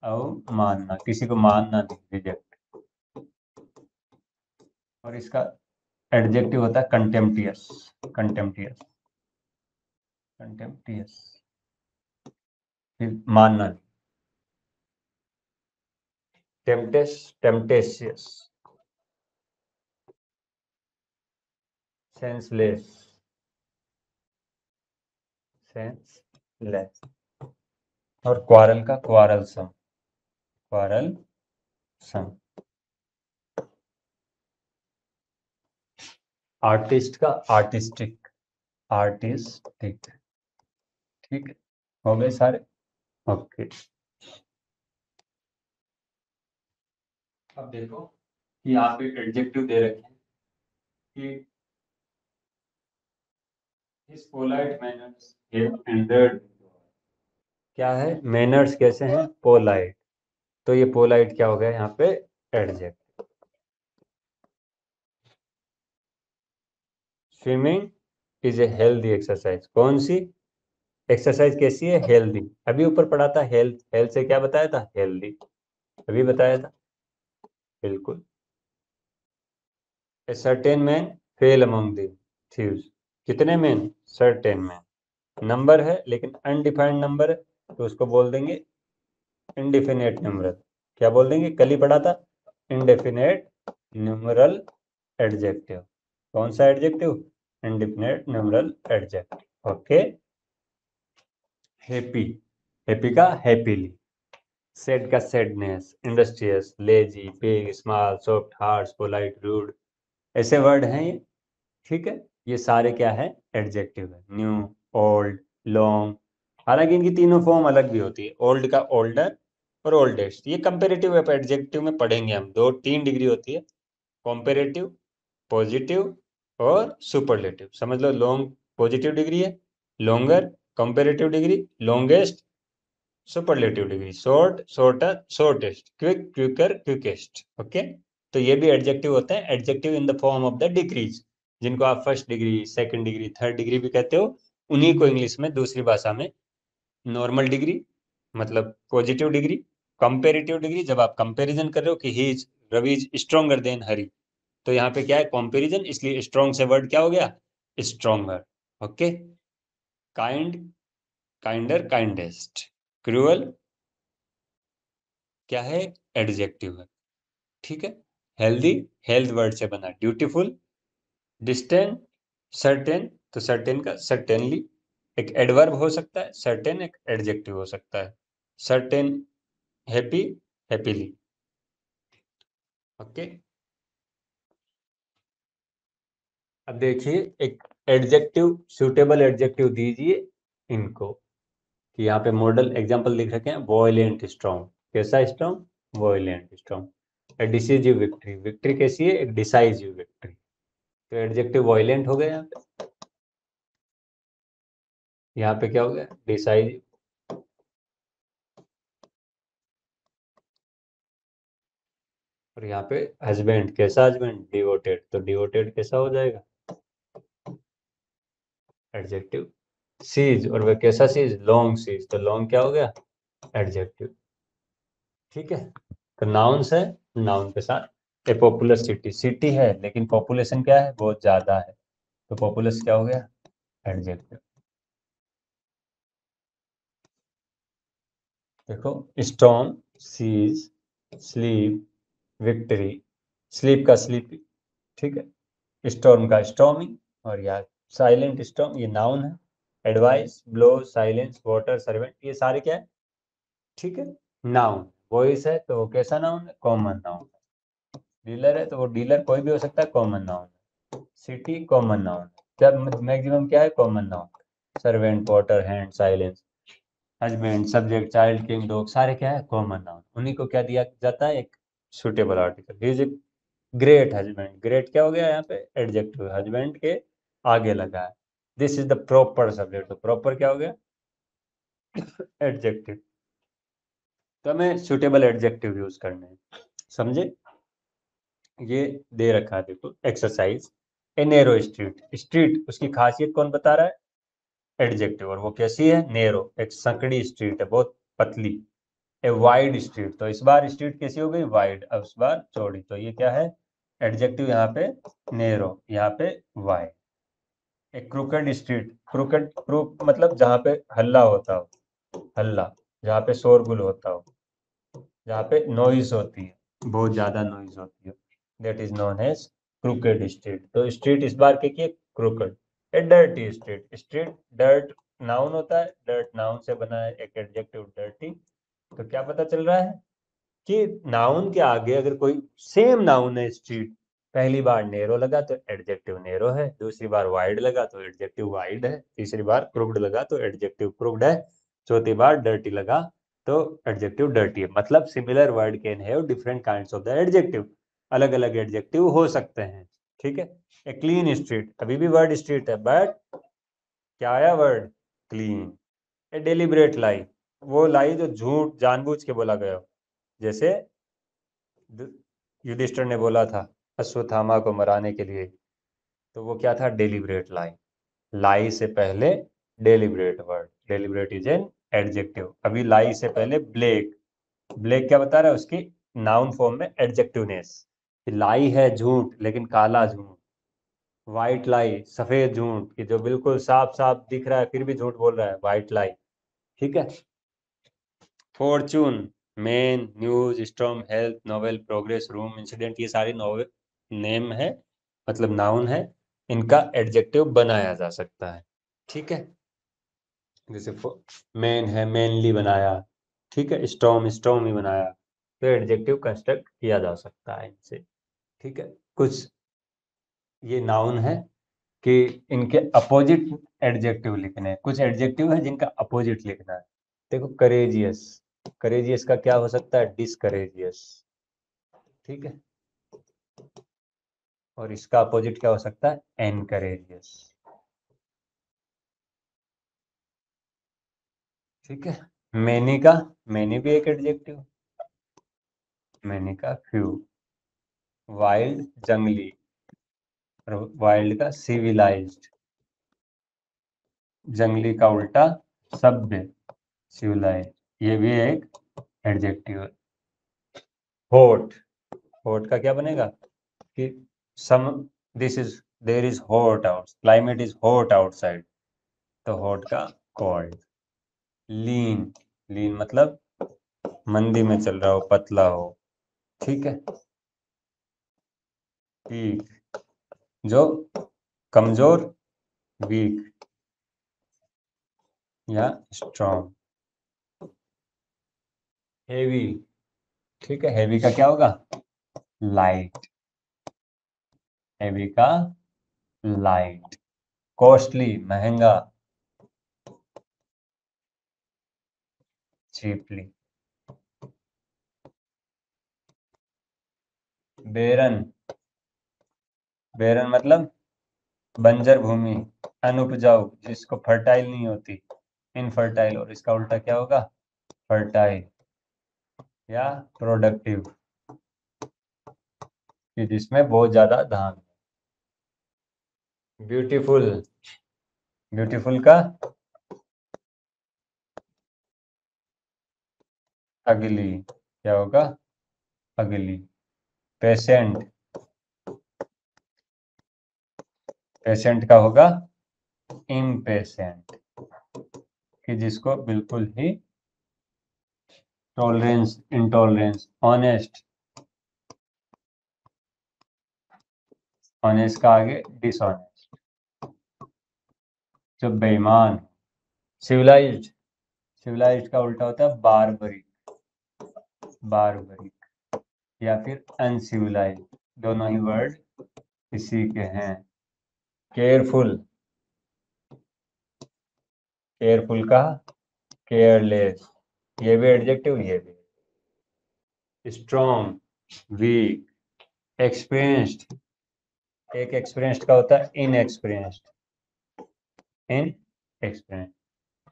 अवमानना, किसी को मानना नहीं, रिजेक्ट, और इसका एडजेक्टिव होता है कंटेम्प्टियस, कंटेम्प्टियस, कंटेम्प्टियस, फिर मानना नहीं, टेम्पटेस टेम्पटेशियस, सेंसलेस, सेंसलेस, और क्वारल का क्वारलसम, क्वारलसम, आर्टिस्ट का आर्टिस्टिक, आर्टिस्टिक, ठीक है, हो गए सारे, ओके। अब देखो कि यहाँ पे एडजेक्टिव दे रखे हैं कि इस पोलाइट मैनर्स हैव एंडर्ड, क्या है, मैनर्स कैसे हैं, पोलाइट, तो ये पोलाइट क्या हो गया यहाँ पे adjective. Swimming is a healthy exercise, कौन सी एक्सरसाइज कैसी है, हेल्दी, अभी ऊपर पढ़ा था हेल्थ, हेल्थ से क्या बताया था, हेल्दी, अभी बताया था, बिल्कुल। A certain man fail among the thieves. कितने मैन? Certain man. नंबर है लेकिन अनडिफाइंड नंबर है, तो उसको बोल देंगे इंडेफिनेट न्यूमरल। क्या बोल देंगे? कल ही पढ़ा था, इंडेफिनेट न्यूमरल एडजेक्टिव। कौन सा adjective? Indefinite numeral adjective. Okay. Happy, happy का हैप्पीली, सैड का sadness, industrious, lazy, big, small, soft, harsh, polite, rude, ऐसे वर्ड हैं ये। ठीक है, ये सारे क्या है? एडजेक्टिव है। New, old, long. हालांकि इनकी तीनों फॉर्म अलग भी होती है। ओल्ड का ओल्डर और ओल्डेस्ट, ये कंपेरेटिव एडजेक्टिव में पढ़ेंगे हम। दो तीन डिग्री होती है, कॉम्पेरेटिव, पॉजिटिव और सुपरलेटिव। समझ लो, लॉन्ग पॉजिटिव डिग्री है, longer comparative degree, longest superlative degree, short shorter shortest, quick quicker quickest. Okay. तो ये भी एडजेक्टिव होते हैं, adjective in the form of the degrees, जिनको आप first degree, second degree, third degree भी कहते हो। उन्हीं को इंग्लिश में दूसरी भाषा में नॉर्मल डिग्री मतलब पॉजिटिव डिग्री, कंपेरेटिव डिग्री जब आप कंपैरिजन कर रहे हो कि he is, Ravi is stronger than Hari, तो यहाँ पे क्या है? कंपैरिजन, इसलिए स्ट्रॉन्ग से वर्ड क्या हो गया? Stronger. Okay. Kind, kinder, kindest. Cruel क्या है? एडजेक्टिव है। ठीक है। हेल्दी, हेल्थ वर्ड से बना, ड्यूटीफुल, डिस्टेंट, सर्टेन, तो सर्टेन का सर्टेनली एक एडवर्ब हो सकता है, सर्टेन एक एडजेक्टिव हो सकता है। Certain, happy, happily. ओके। अब देखिए, एक एडजेक्टिव, सूटेबल एडजेक्टिव दीजिए इनको, कि यहाँ पे मॉडल एग्जांपल लिख रखे हैं। वॉयलेंट स्ट्रॉन्ग, कैसा strong? Violent strong. A decisive victory, victory कैसी है? एक डिसाइजिव विक्ट्री। तो एडजेक्टिव वॉयलेंट हो गया यहाँ पे। यहाँ पे क्या हो गया? डिसाइजिव। और यहाँ पे हस्बैंड, कैसा हस्बैंड? डिवोटेड, तो डिवोटेड कैसा हो जाएगा? एडजेक्टिव। सीज, और वह कैसा सीज? लॉन्ग सीज, तो लॉन्ग क्या हो गया? एडजेक्टिव। ठीक है। तो नाउन्स है, नाउन के साथ ए पॉपुलस सिटी, सिटी है लेकिन पॉपुलेशन क्या है? बहुत ज्यादा है, तो पॉपुलस क्या हो गया? एडजेक्टिव। देखो, storm, seize, sleep, victory, sleep का स्लीप, ठीक है, स्टॉर्म का स्टॉर्मिंग, और यार साइलेंट स्टॉर्म ये नाउन है। Advice, blow, silence, water, servant, ये सारे क्या है? ठीक है, नाउन। वॉइस है तो वो कैसा नाउन है? Common noun. डीलर है तो वो डीलर कोई भी हो सकता है, common noun. City common noun, जब मैक्सिमम क्या है? Common noun. Servant, water, hand, silence, husband, subject, child, king, dog, सारे क्या है? Common noun. उन्हीं को क्या दिया जाता है? एक suitable article. He is a great husband, great क्या हो गया यहाँ पे? एडजेक्टिव, हस्बैंड के आगे लगा है। This is the proper subject, तो प्रॉपर क्या हो गया? एडजेक्टिव। तो हमें सुटेबल एडजेक्टिव यूज करने हैं, समझे? ये दे रखा है, देखो exercise. A narrow street, street उसकी खासियत कौन बता रहा है? एडजेक्टिव। और वो कैसी है? नैरो, एक संकड़ी स्ट्रीट है, बहुत पतली। ए वाइड स्ट्रीट, तो इस बार स्ट्रीट कैसी हो गई? वाइड, अब इस बार चौड़ी, तो ये क्या है? एडजेक्टिव यहाँ पे नैरो, यहाँ पे वाइड। एक क्रूकेड स्ट्रीट, क्रूकेड, क्रूक मतलब जहाँ पे हल्ला होता हो, हल्ला, जहाँ पे शोरगुल होता हो, जहाँ पे नॉइज होती है, बहुत ज्यादा नॉइज होती है, that is known as crooked street. तो स्ट्रीट इस बार क्या crooked. A dirty street, street dirt noun होता है, डर्ट नाउन से बना है, एक एडजेक्टिव डर्टी। तो क्या पता चल रहा है कि नाउन के आगे अगर कोई सेम नाउन है, स्ट्रीट, पहली बार नेरो लगा तो एडजेक्टिव नेरो है, दूसरी बार वाइड लगा तो एडजेक्टिव वाइड है, तीसरी बार क्रुक्ड लगा तो एडजेक्टिव क्रुक्ड है, चौथी बार डर्टी लगा तो एडजेक्टिव डर्टी है। मतलब similar word can have different kinds of the adjective, अलग अलग एडजेक्टिव हो सकते हैं। ठीक है। ए क्लीन स्ट्रीट, अभी भी वर्ड स्ट्रीट है बट क्या आया वर्ड? क्लीन। ए डेलिबरेट लाई, वो लाई जो झूठ जानबूझ के बोला गया हो, जैसे युधिष्ठिर ने बोला था अश्वत्थामा को मराने के लिए, तो वो क्या था? डेलिबरेट लाई। लाई से पहले deliberate word, deliberate is an adjective. अभी लाई से पहले ब्लैक, ब्लैक क्या बता रहा है? उसकी नाउन फॉर्म में एडजेक्टिवनेस, लाई है झूठ, लेकिन काला झूठ। व्हाइट लाई, सफेद झूठ, कि जो बिल्कुल साफ साफ दिख रहा है फिर भी झूठ बोल रहा है, व्हाइट लाई। ठीक है। Fortune, main, news, storm, health, novel, progress, room, incident, ये सारे नोवेल नेम है, मतलब नाउन है। इनका एडजेक्टिव बनाया जा सकता है। ठीक है। जैसे मेन है, मेनली बनाया। ठीक है। स्टॉर्म, स्टॉर्म ही बनाया। तो एडजेक्टिव कंस्ट्रक्ट किया जा सकता है इनसे। ठीक है। कुछ ये नाउन है कि इनके अपोजिट एडजेक्टिव लिखने हैं। कुछ एडजेक्टिव है जिनका अपोजिट लिखना है। देखो, करेजियस, करेजियस का क्या हो सकता है? डिसकरेजियस। ठीक है। और इसका अपोजिट क्या हो सकता है? एनकरेजियस। ठीक है। मैनी का, मैनी भी एक एडजेक्टिव। मैनी का फ्यू। वाइल्ड, जंगली। और वाइल्ड का सिविलाइज्ड। जंगली का उल्टा सभ्य, सिविलाइज्ड। ये भी एक एडजेक्टिव है। हॉट, हॉट का क्या बनेगा? कि some this is there is hot out, climate is hot outside. तो हॉट का कोल्ड। लीन, लीन मतलब मंदी में चल रहा हो, पतला हो। ठीक है। वीक, जो कमजोर, वीक या स्ट्रॉन्ग। हेवी, ठीक है, हेवी का क्या होगा? लाइट, हेवी का लाइट। कॉस्टली, महंगा। चीपली। बेरन, बेरन मतलब बंजर भूमि, अनुपजाऊ, जिसको फर्टाइल नहीं होती, इनफर्टाइल। और इसका उल्टा क्या होगा? फर्टाइल या प्रोडक्टिव, कि जिसमें बहुत ज्यादा धान। ब्यूटीफुल, ब्यूटीफुल का अगली, क्या होगा? अगली। पेशेंट, पेशेंट का होगा इम्पेशेंट, कि जिसको बिल्कुल ही टॉलरेंस, इंटॉलरेंस। ऑनेस्ट, ऑनेस्ट का आगे डिसऑनेस्ट, जो बेईमान। सिविलाइज्ड, सिविलाइज्ड का उल्टा होता है बारबरिक, बारबरिक या फिर अनसिविलाइज्ड। दोनों ही वर्ड इसी के हैं। केयरफुल, केयरफुल का केयरलेस, ये भी एडजेक्टिव, ये भी। Strong, weak. एक्सपीरियंस्ड, एक एक्सपीरियंस्ड का होता है इनएक्सपीरियंस्ड, इन एक्सपीरियंस।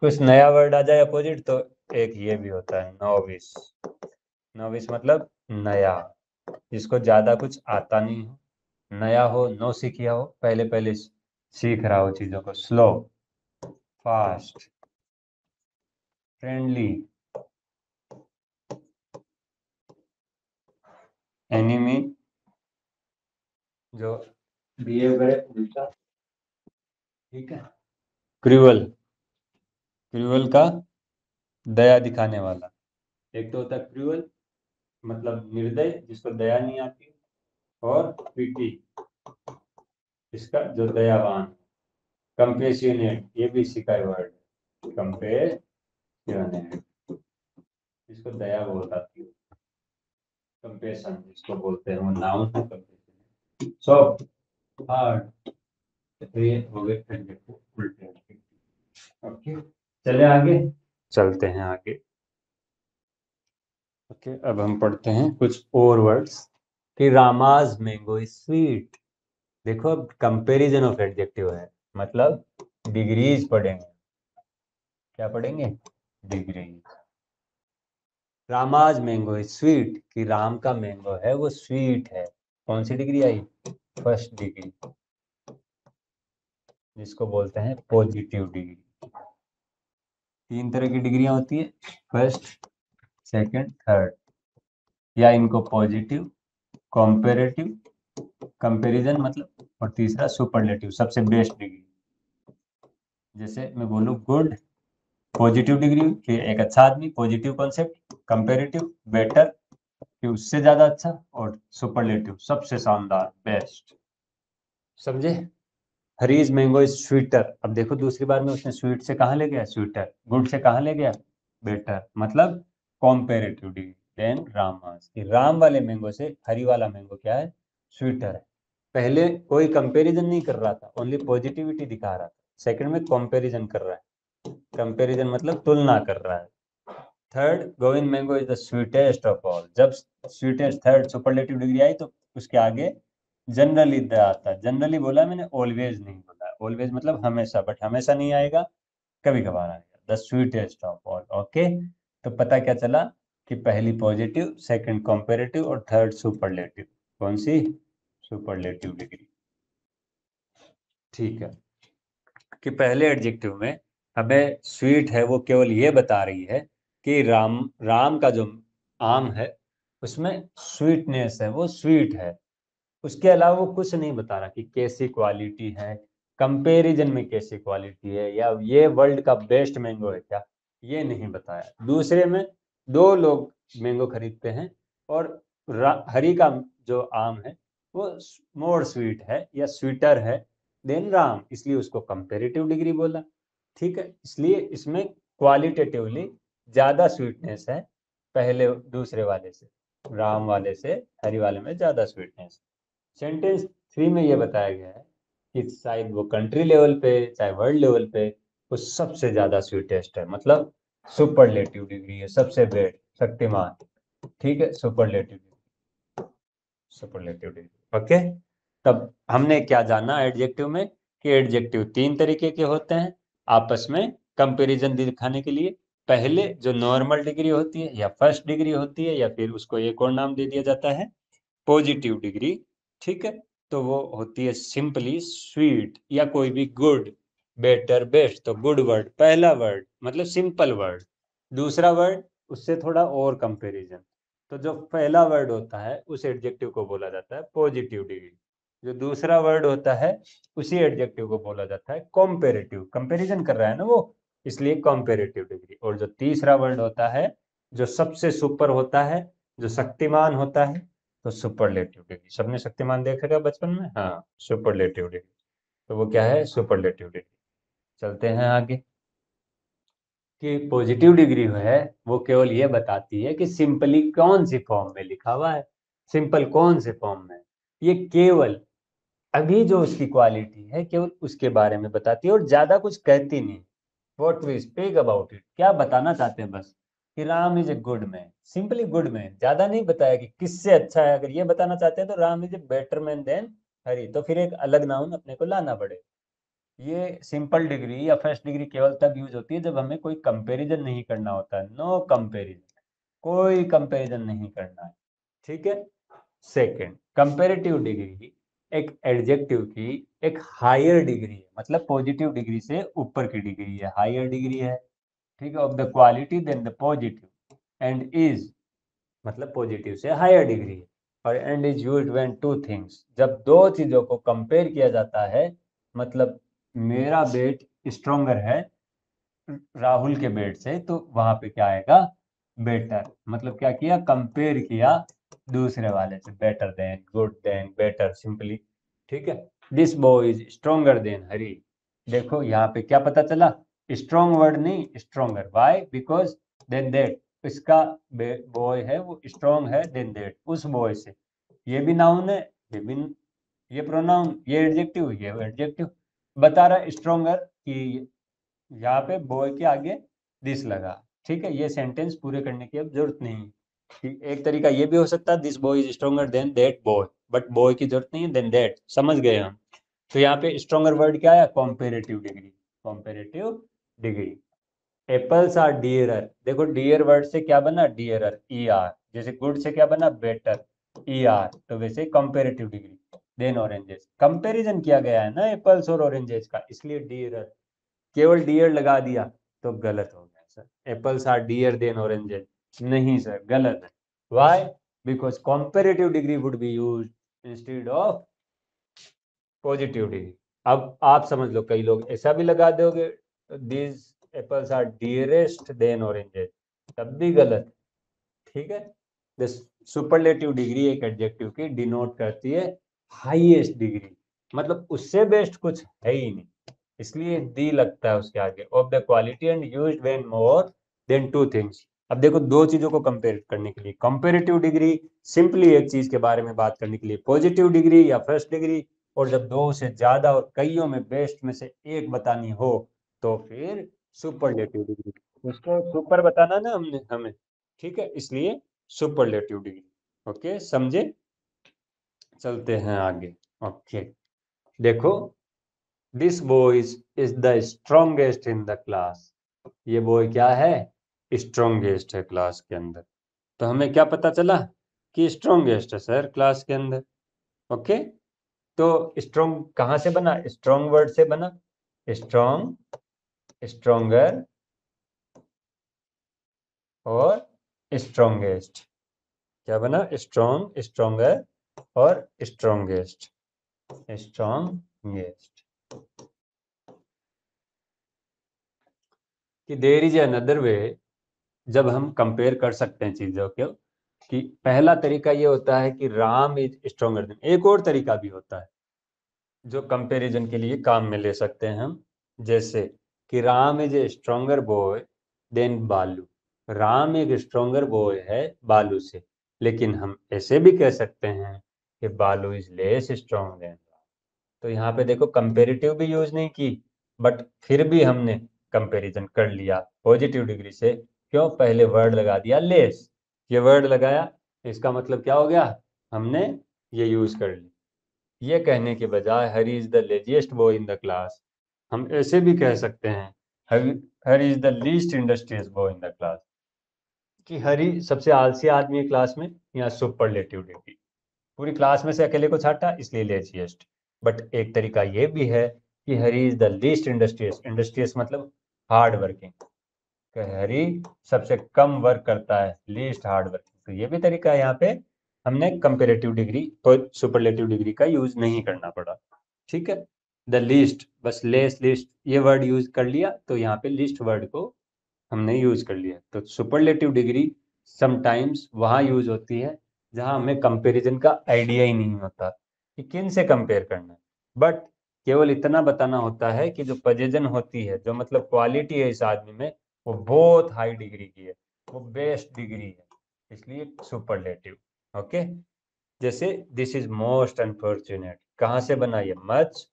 कुछ नया वर्ड आ जाए अपोजिट तो एक ये भी होता है, नोविस। नोविस मतलब नया, जिसको ज्यादा कुछ आता नहीं हो, नया हो, नो सीखिया हो, पहले पहले सीख रहा हो चीजों को। Slow, fast, friendly. एनिमी, जो बिहेव करे उल्टा। ठीक है। क्रूअल, क्रूअल का दया दिखाने वाला। एक तो होता है क्रूअल, मतलब निर्दय, जिसको दया नहीं आती। और पीटी, इसका जो दयावान। कंपेशनेट, ये भी इसी का वर्ड, कंपेशनेट, जिसको दया बहुत आती है। कंपेशन जिसको बोलते हैं, वो नाउन है कंपेशन। सॉफ्ट, हार्ड, तो ये हो गए एडजेक्टिव उल्टे। ओके, चले आगे, चलते हैं आगे। ओके, अब हम पढ़ते हैं कुछ और वर्ड्स। कि रामाज मैंगो इज स्वीट। देखो, अब कंपैरिजन ऑफ एडजेक्टिव है, मतलब डिग्रीज पढ़ेंगे। क्या पढ़ेंगे? Degrees. Rama's mango is sweet, कि राम का मैंगो है वो स्वीट है। कौन सी डिग्री आई? फर्स्ट डिग्री, जिसको बोलते हैं पॉजिटिव डिग्री। तीन तरह की डिग्रियां होती है, फर्स्ट, सेकंड, थर्ड। या इनको पॉजिटिव कॉम्पेरेटिव, कंपैरिजन मतलब, और तीसरा सुपरलेटिव, सबसे बेस्ट डिग्री। जैसे मैं बोलूँ गुड, पॉजिटिव डिग्री कि एक अच्छा आदमी, पॉजिटिव कॉन्सेप्ट, कंपैरेटिव बेटर कि उससे ज्यादा अच्छा, और सुपरलेटिव सबसे शानदार, बेस्ट। समझे? Hari's mango is sweeter. अब देखो दूसरी बार में उसने स्वीट से कहाँ ले गया, स्वीटर, गुड से कहाँ ले गया, बेटर, मतलब कॉम्पेरेटिव डिग्री। देन रामास, कि राम वाले मैंगो से हरी वाला मैंगो क्या है, स्वीटर है। पहले कोई कंपैरिजन नहीं कर रहा था, ओनली पॉजिटिविटी दिखा रहा था। सेकंड में कंपैरिजन कर रहा है, कंपैरिजन मतलब तुलना कर रहा है। Third, Govind mango is the sweetest of all. जब स्वीटेस्ट थर्ड सुपरलेटिव डिग्री आई तो उसके आगे जनरली द आता। जनरली बोला मैंने, ऑलवेज नहीं बोला। ऑलवेज मतलब हमेशा, बट हमेशा नहीं आएगा, कभी कभार आएगा। The sweetest of all. Okay, तो पता क्या चला कि पहली पॉजिटिव, सेकंड कंपैरेटिव और थर्ड सुपरलेटिव। कौन सी, सुपरलेटिव डिग्री। ठीक है, कि पहले एडजेक्टिव में हमें स्वीट है वो केवल ये बता रही है कि राम का जो आम है उसमें स्वीटनेस है, वो स्वीट है। उसके अलावा वो कुछ नहीं बता रहा कि कैसी क्वालिटी है, कंपैरिजन में कैसी क्वालिटी है, या ये वर्ल्ड का बेस्ट मैंगो है क्या, ये नहीं बताया। दूसरे में दो लोग मैंगो खरीदते हैं और हरी का जो आम है वो मोर स्वीट है या स्वीटर है देन राम, इसलिए उसको कंपैरेटिव डिग्री बोला। ठीक है, इसलिए इसमें क्वालिटेटिवली ज्यादा स्वीटनेस है पहले दूसरे वाले से, राम वाले से हरी वाले में ज्यादा स्वीटनेस। सेंटेंस 3 में ये बताया गया है कि शायद वो कंट्री लेवल पे चाहे वर्ल्ड लेवल पे वो सबसे ज्यादा स्वीटेस्ट है, मतलब सुपरलेटिव डिग्री है, सबसे बेस्ट, शक्तिमान। ठीक है, सुपरलेटिव, सुपरलेटिव डिग्री। ओके, तब हमने क्या जाना एडजेक्टिव में, कि एडजेक्टिव 3 तरीके के होते हैं आपस में कंपैरिजन दिखाने के लिए। पहले जो नॉर्मल डिग्री होती है या फर्स्ट डिग्री होती है, या फिर उसको एक और नाम दे दिया जाता है पॉजिटिव डिग्री। ठीक है, तो वो होती है सिंपली स्वीट या कोई भी गुड, बेटर, बेस्ट। तो गुड वर्ड पहला वर्ड मतलब सिंपल वर्ड, दूसरा वर्ड उससे थोड़ा और कंपैरिजन। तो जो पहला वर्ड होता है उस एडजेक्टिव को बोला जाता है पॉजिटिव डिग्री। जो दूसरा वर्ड होता है उसी एडजेक्टिव को बोला जाता है कंपैरेटिव, कंपैरिजन कर रहा है ना वो, इसलिए कंपैरेटिव डिग्री। और जो तीसरा वर्ड होता है जो सबसे सुपर होता है, जो शक्तिमान होता है, तो सुपरलेटिव डिग्री। सबने शक्तिमान देखा क्या बचपन में, हाँ, सुपरलेटिव डिग्री। तो वो क्या है, सुपरलेटिव डिग्री। चलते हैं आगे, कि पॉजिटिव डिग्री है वो केवल ये बताती है कि सिंपली कौन सी फॉर्म में लिखा हुआ है, सिंपल कौन से फॉर्म में। ये केवल अभी जो उसकी क्वालिटी है केवल उसके बारे में बताती है और ज्यादा कुछ कहती नहीं। What we speak about it, क्या बताना चाहते हैं बस, कि Ram is a good man, simply good man, ज्यादा नहीं बताया कि किससे अच्छा है। अगर ये बताना चाहते हैं तो Ram is a better man than Hari, तो फिर एक अलग नाउन अपने को लाना पड़े। ये सिंपल डिग्री या फर्स्ट डिग्री केवल तब यूज होती है जब हमें कोई कंपैरिजन नहीं करना होता है, नो कंपैरिजन, कोई कंपैरिजन नहीं करना है। ठीक है, सेकंड, कंपैरेटिव डिग्री एक एडजेक्टिव की एक हायर डिग्री है, मतलब पॉजिटिव डिग्री से ऊपर की डिग्री है, हायर डिग्री है। ठीक है, of the quality than the positive, and is मतलब पॉजिटिव से हायर डिग्री है। और and is used when two things, जब दो चीजों को कंपेयर किया जाता है, मतलब मेरा बेट स्ट्रोंगर है राहुल के बेट से, तो वहां पे क्या आएगा, बेटर, मतलब क्या किया, कंपेयर किया दूसरे वाले से, better than, good than, better, simply. ठीक है, this boy is stronger than Hari. देखो यहाँ पे क्या पता चला, स्ट्रॉन्ग वर्ड नहीं, stronger. Why, because then that, इसका बॉय है वो स्ट्रॉन्ग है देन दैट, उस बॉय से। ये भी नाउन है, ये भी, ये प्रोनाउन, ये एडजेक्टिव, ये एडजेक्टिव। बता रहा स्ट्रोंगर कि यहाँ पे बॉय के आगे दिस लगा। ठीक है, ये सेंटेंस पूरे करने की अब जरूरत नहीं। एक तरीका ये भी हो सकता है, this boy is stronger then that boy, but boy की जरूरत नहीं है, देन दैट, समझ गए हम। तो यहाँ पे स्ट्रोंगर वर्ड क्या है, comparative degree, comparative degree. Apples are dearer, देखो डियर वर्ड से क्या बना, डियरर, ई आर, जैसे गुड से क्या बना, बेटर, ई आर, तो वैसे comparative degree. Than oranges, comparison किया गया है ना एप्पल्स और ऑरेंजेस का, इसलिए डियरर, केवल डियर लगा दिया तो गलत हो गया sir. Apples are dear than oranges, नहीं सर, गलत है। Why, because comparative degree would be used instead of positive degree. अब आप समझ लो, कई लोग ऐसा भी लगा दोगे, these apples are dearest than oranges, तब भी गलत। ठीक है, द सुपरलेटिव डिग्री एक एडजेक्टिव की डिनोट करती है हाईएस्ट डिग्री, मतलब उससे बेस्ट कुछ है ही नहीं, इसलिए दी लगता है उसके आगे, of the quality and used when more than two things. अब देखो, दो चीजों को कंपेयर करने के लिए कंपेरेटिव डिग्री, सिंपली एक चीज के बारे में बात करने के लिए पॉजिटिव डिग्री या फर्स्ट डिग्री, और जब दो से ज्यादा और कईयों में बेस्ट में से एक बतानी हो तो फिर सुपरलेटिव डिग्री। उसको सुपर बताना ना हमने हमें, ठीक है, इसलिए सुपरलेटिव डिग्री। ओके, समझे? चलते हैं आगे। ओके, देखो, this boy is the strongest in the class. ये बॉय क्या है? स्ट्रॉन्गेस्ट है क्लास के अंदर। तो हमें क्या पता चला कि स्ट्रॉन्गेस्ट है सर क्लास के अंदर। ओके, तो स्ट्रॉन्ग कहाँ से बना? स्ट्रॉन्ग वर्ड से बना। स्ट्रॉन्ग, स्ट्रॉन्गर और स्ट्रॉन्गेस्ट। क्या बना? स्ट्रॉन्ग, स्ट्रॉन्गर और स्ट्रॉन्गेस्ट। स्ट्रॉन्गेस्ट। कि देयर इज अनदर वे, जब हम कंपेयर कर सकते हैं चीजों को, कि पहला तरीका ये होता है कि राम इज स्ट्रॉन्गर देन। एक और तरीका भी होता है जो कंपैरिजन के लिए काम में ले सकते हैं हम, जैसे कि Ram is a stronger boy than Balu. राम एक स्ट्रॉन्गर बॉय है बालू से, लेकिन हम ऐसे भी कह सकते हैं कि बालू इज लेस स्ट्रॉन्ग देन। तो यहाँ पे देखो, कंपेरेटिव भी यूज नहीं की, बट फिर भी हमने कंपैरिजन कर लिया पॉजिटिव डिग्री से। क्यों? पहले वर्ड लगा दिया लेस, ये वर्ड लगाया, इसका मतलब क्या हो गया? हमने ये यूज कर लिया। ये कहने के बजाय Hari is the laziest boy in the class, हम ऐसे भी कह सकते हैं Hari is the least industrious boy in the class, कि हरी सबसे आलसी आदमी है क्लास में। यहाँ सुपरलेटिव डिग्री, पूरी क्लास में से अकेले को छाटा इसलिए लेजिएस्ट। बट एक तरीका ये भी है कि Hari is the least industrious, industrious मतलब हार्ड वर्किंग, हरी सबसे कम वर्क करता है, लीस्ट हार्ड वर्किंग। तो ये भी तरीका है, यहाँ पे हमने कंपेरेटिव डिग्री तो सुपरलेटिव डिग्री का यूज नहीं करना पड़ा। ठीक है, द लीस्ट, बस लेस लिस्ट ये वर्ड यूज कर लिया, तो यहाँ पे लिस्ट वर्ड को हमने यूज कर लिया। तो सुपरलेटिव डिग्री समटाइम्स वहां यूज होती है जहां हमें कंपैरिजन का आइडिया ही नहीं होता कि किन से कंपेयर करना है, बट केवल इतना बताना होता है कि जो पोजीशन होती है, जो मतलब क्वालिटी है इस आदमी में, वो बहुत हाई डिग्री की है, वो बेस्ट डिग्री है, इसलिए सुपरलेटिव। ओके, जैसे दिस इज मोस्ट अनफॉर्चुनेट, कहाँ से बना? ये मच,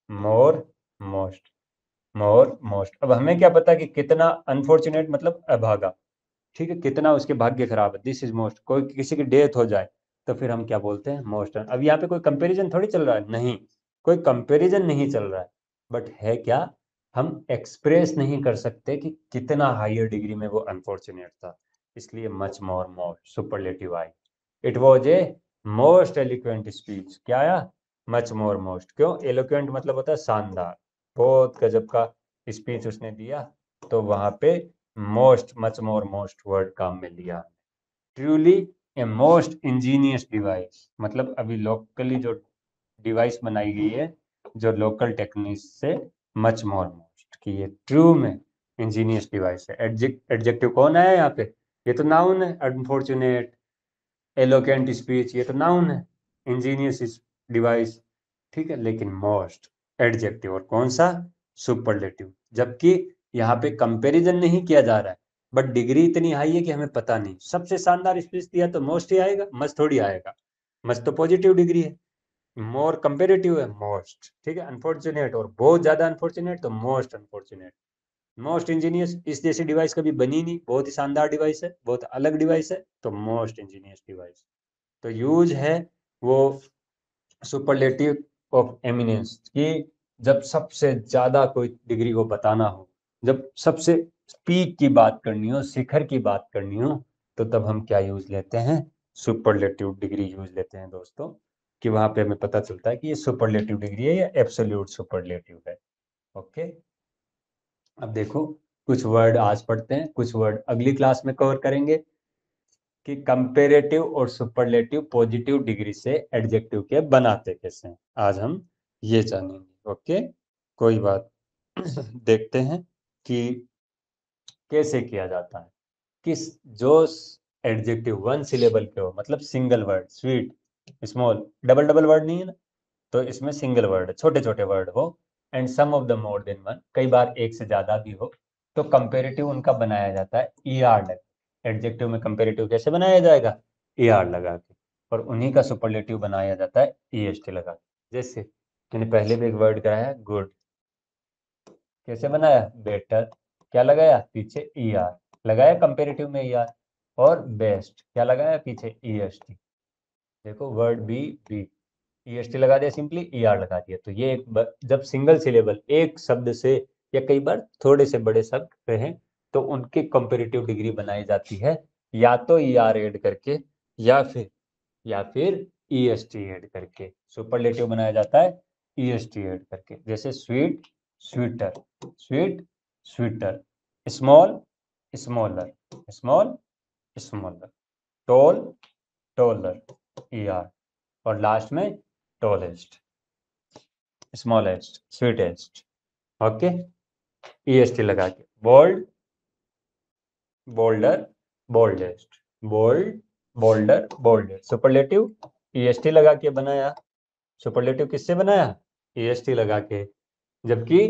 मोर, मोस्ट, मोर, मोस्ट। अब हमें क्या पता कि कितना अनफॉर्चुनेट मतलब अभागा, ठीक है, कितना उसके भाग्य खराब है। दिस इज मोस्ट, कोई किसी की डेथ हो जाए तो फिर हम क्या बोलते हैं? मोस्ट। अब यहाँ पे कोई कंपैरिजन थोड़ी चल रहा है, नहीं, कोई कंपैरिजन नहीं चल रहा है, बट है क्या, हम एक्सप्रेस नहीं कर सकते कि कितना हायर डिग्री में वो अनफॉर्चुनेट था, इसलिए much more, most superlative I. It was a most eloquent speech, क्या आया? Much more, most. क्यों? एलोक्वेंट मतलब होता है शानदार, बहुत गजब का स्पीच उसने दिया, तो वहां पे most, much more, most word काम में लिया। Truly a most Angénieux device, मतलब अभी लोकली जो डिवाइस बनाई गई है, जो लोकल टेक्निक से, मच मोर, मोस्ट, कि ये ट्रू में इंजीनियस डिवाइस है। एडजेक्टिव कौन है यहाँ पे? ये तो नाउन है, अनफॉर्चुनेट, एलोकेंट स्पीच, ये तो नाउन है, इंजीनियस डिवाइस, ठीक है, लेकिन मोस्ट एडजेक्टिव, और कौन सा? सुपरलेटिव। जबकि यहाँ पे कंपैरिजन नहीं किया जा रहा है, बट डिग्री इतनी हाई है कि हमें पता नहीं, सबसे शानदार स्पीच दिया तो मोस्ट ही आएगा, मस्त थोड़ी आएगा, मस्त तो पॉजिटिव डिग्री है, मोर कंपेरेटिव है, मोस्ट, ठीक है, अनफॉर्चुनेट और बहुत ज्यादा अनफॉर्चुनेट तो मोस्ट अनफॉर्चुनेट। मोस्ट इंजीनियस इस जैसी डिवाइस कभी बनी नहीं, बहुत ही शानदार डिवाइस है, बहुत अलग डिवाइस है, तो मोस्ट इंजीनियस डिवाइस। तो यूज है वो सुपरलेटिव ऑफ एमिनेंस, कि जब सबसे ज्यादा कोई डिग्री को बताना हो, जब सबसे पीक की बात करनी हो, शिखर की बात करनी हो, तो तब हम क्या यूज लेते हैं? सुपरलेटिव डिग्री यूज लेते हैं दोस्तों, कि वहां पे हमें पता चलता है कि ये सुपरलेटिव डिग्री है या एब्सोल्यूट सुपरलेटिव है। ओके, अब देखो, कुछ वर्ड आज पढ़ते हैं, कुछ वर्ड अगली क्लास में कवर करेंगे। कि कंपेरेटिव और सुपरलेटिव पॉजिटिव डिग्री से एडजेक्टिव के बनाते कैसे हैं, आज हम ये जानेंगे। ओके, कोई बात देखते हैं कि कैसे किया जाता है। किस जो एडजेक्टिव वन सिलेबल के हो, मतलब single word, sweet, small, double double word नहीं है ना, तो इसमें सिंगल वर्ड, छोटे छोटे वर्ड हो, and some of the more than one, कई बार एक से ज्यादा भी हो, तो कंपेरेटिव उनका बनाया जाता है ई आर लगा। एडजेक्टिव में कंपेरेटिव कैसे बनाया जाएगा? ई आर लगा के। और उन्हीं का सुपरलेटिव बनाया जाता है ई एस टी लगा के। जैसे मैंने पहले भी एक वर्ड कराया, गुड, कैसे बनाया? बेटर, क्या लगाया? पीछे ई आर लगाया, कंपेरेटिव में ई आर। और बेस्ट क्या लगाया? पीछे ई एस टी। देखो वर्ड बी ईएसटी लगा दिया, सिंपली ईआर लगा दिया। तो ये जब सिंगल सिलेबल एक शब्द से या कई बार थोड़े से बड़े शब्द रहे, तो उनकी कंपेरेटिव डिग्री बनाई जाती है या तो ईआर ऐड करके या फिर ईएसटी ऐड करके। सुपरलेटिव बनाया जाता है ईएसटी ऐड करके। जैसे sweet, sweeter, sweet, sweeter, small, smaller, small, smaller, tall, taller, E R, और लास्ट में tallest, smallest, sweetest. Okay, E S T लगा के। Bold, bolder, boldest, bold, bolder, boldest. Superlative E S T लगा के बनाया। सुपरलेटिव किससे बनाया? ईएसटी लगा के। जबकि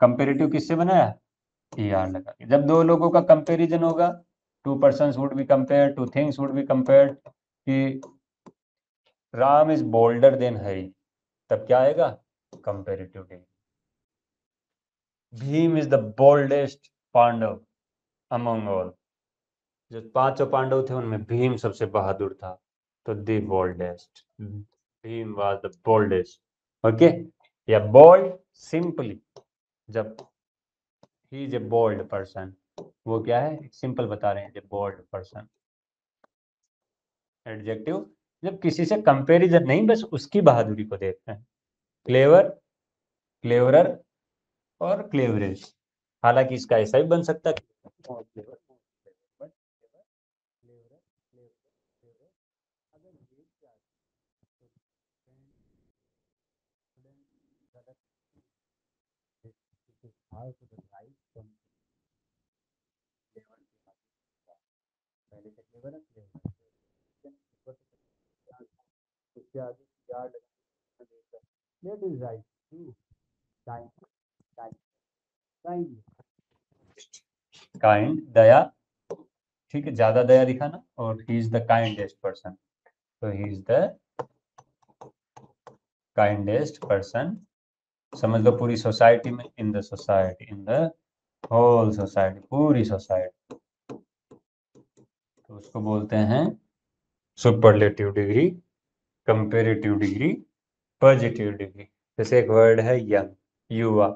कंपेरेटिव किससे बनाया? ईआर लगा के। जब दो लोगों का कंपैरिजन होगा, two persons would be compared, two things would be compared, कि Ram is bolder than Hari, तब क्या आएगा? Comparative degree. Bhim is the boldest Pandava among all, जो पांचों पांडव थे उनमें भीम सबसे बहादुर था, तो the boldest, Bhim was the boldest. Okay, या बोल्ड, सिंपली, जब he is a bold person, वो क्या है? सिंपल बता रहे हैं, बोल्ड पर्सन। एडजेक्टिव जब किसी से कंपैरिजन नहीं, बस उसकी बहादुरी को देखते हैं। क्लेवर, क्लेवरर, और क्लेवरेस्ट। हालांकि इसका ऐसा भी बन सकता है, काइंड, दया, ठीक है, ज्यादा दया दिखाना, और he is the kindest person, तो he is the kindest person. समझ लो पूरी सोसाइटी में, in the society, in the whole society, पूरी सोसाइटी, तो उसको बोलते हैं superlative degree, comparative degree, positive degree. जैसे एक वर्ड है यंग, युवा,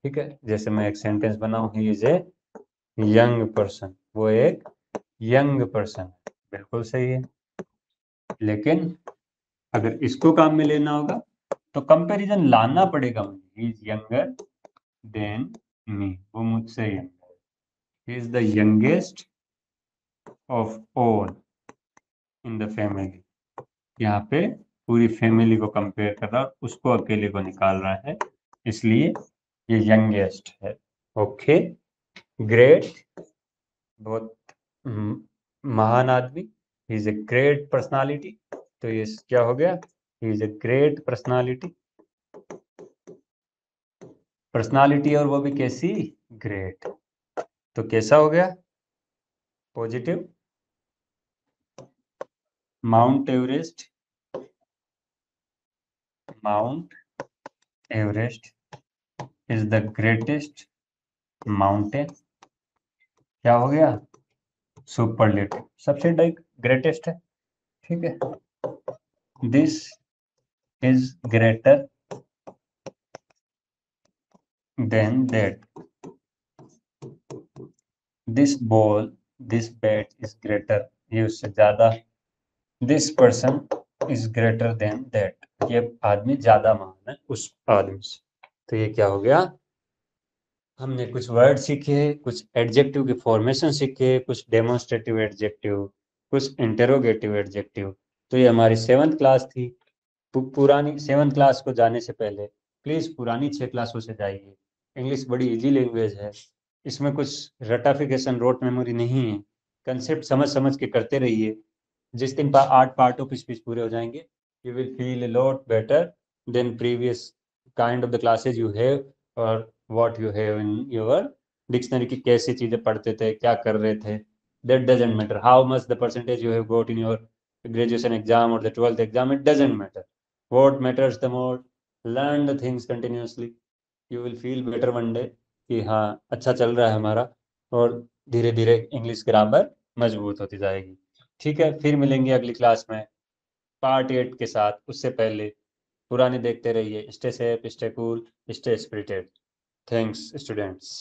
ठीक है, जैसे मैं एक सेंटेंस बनाऊं, ही इज ए यंग पर्सन, वो एक यंग पर्सन, बिल्कुल सही है। लेकिन अगर इसको काम में लेना होगा तो कंपैरिजन लाना पड़ेगा मुझे, he is younger than me, वो मुझसे younger, he is the youngest of all in the family. यहाँ पे पूरी फैमिली को कंपेयर कर रहा है, उसको अकेले को निकाल रहा है, इसलिए ये यंगेस्ट है। ओके, ग्रेट, बहुत महान आदमी, ही इज ए ग्रेट पर्सनालिटी, तो ये क्या हो गया? ही is a great personality, personality, और वो भी कैसी? ग्रेट, तो कैसा हो गया? Positive. Mount Everest, mount Everest is the greatest mountain, क्या हो गया? सुपरलेटिव, सबसे ग्रेटेस्ट है, ठीक है। This is greater than that, this ball, this bat is greater, ये उससे ज्यादा, this person is greater than that, ये आदमी ज्यादा महान है उस आदमी से। तो ये क्या हो गया? हमने कुछ वर्ड सीखे, कुछ एडजेक्टिव की फॉर्मेशन सीखे, कुछ डेमोन्स्ट्रेटिव एडजेक्टिव, कुछ इंटेरोगेटिव एडजेक्टिव। तो ये हमारी 7th क्लास थी। पुरानी 7th क्लास को जाने से पहले प्लीज पुरानी 6 क्लासों से जाइए। इंग्लिश बड़ी इजी लैंग्वेज है, इसमें कुछ रटाफिकेशन रोट मेमोरी नहीं है। कंसेप्ट समझ समझ के करते रहिए। जिस दिन 8 पार्ट ऑफ स्पीच पूरे हो जाएंगे, you will feel a lot better than previous kind of the classes you have, और what you have in your dictionary की कैसी चीजें पढ़ते थे, क्या कर रहे थे। That doesn't matter how much the percentage you have got in your graduation exam or the 12th exam, it doesn't matter. What matters the more, learn the things continuously. You will feel better one day कि हाँ अच्छा चल रहा है हमारा, और धीरे धीरे इंग्लिश ग्रामर मजबूत होती जाएगी। ठीक है, फिर मिलेंगे अगली क्लास में पार्ट 8 के साथ। उससे पहले पुराने देखते रहिए। Stay safe, stay cool, stay spirited. Thanks students.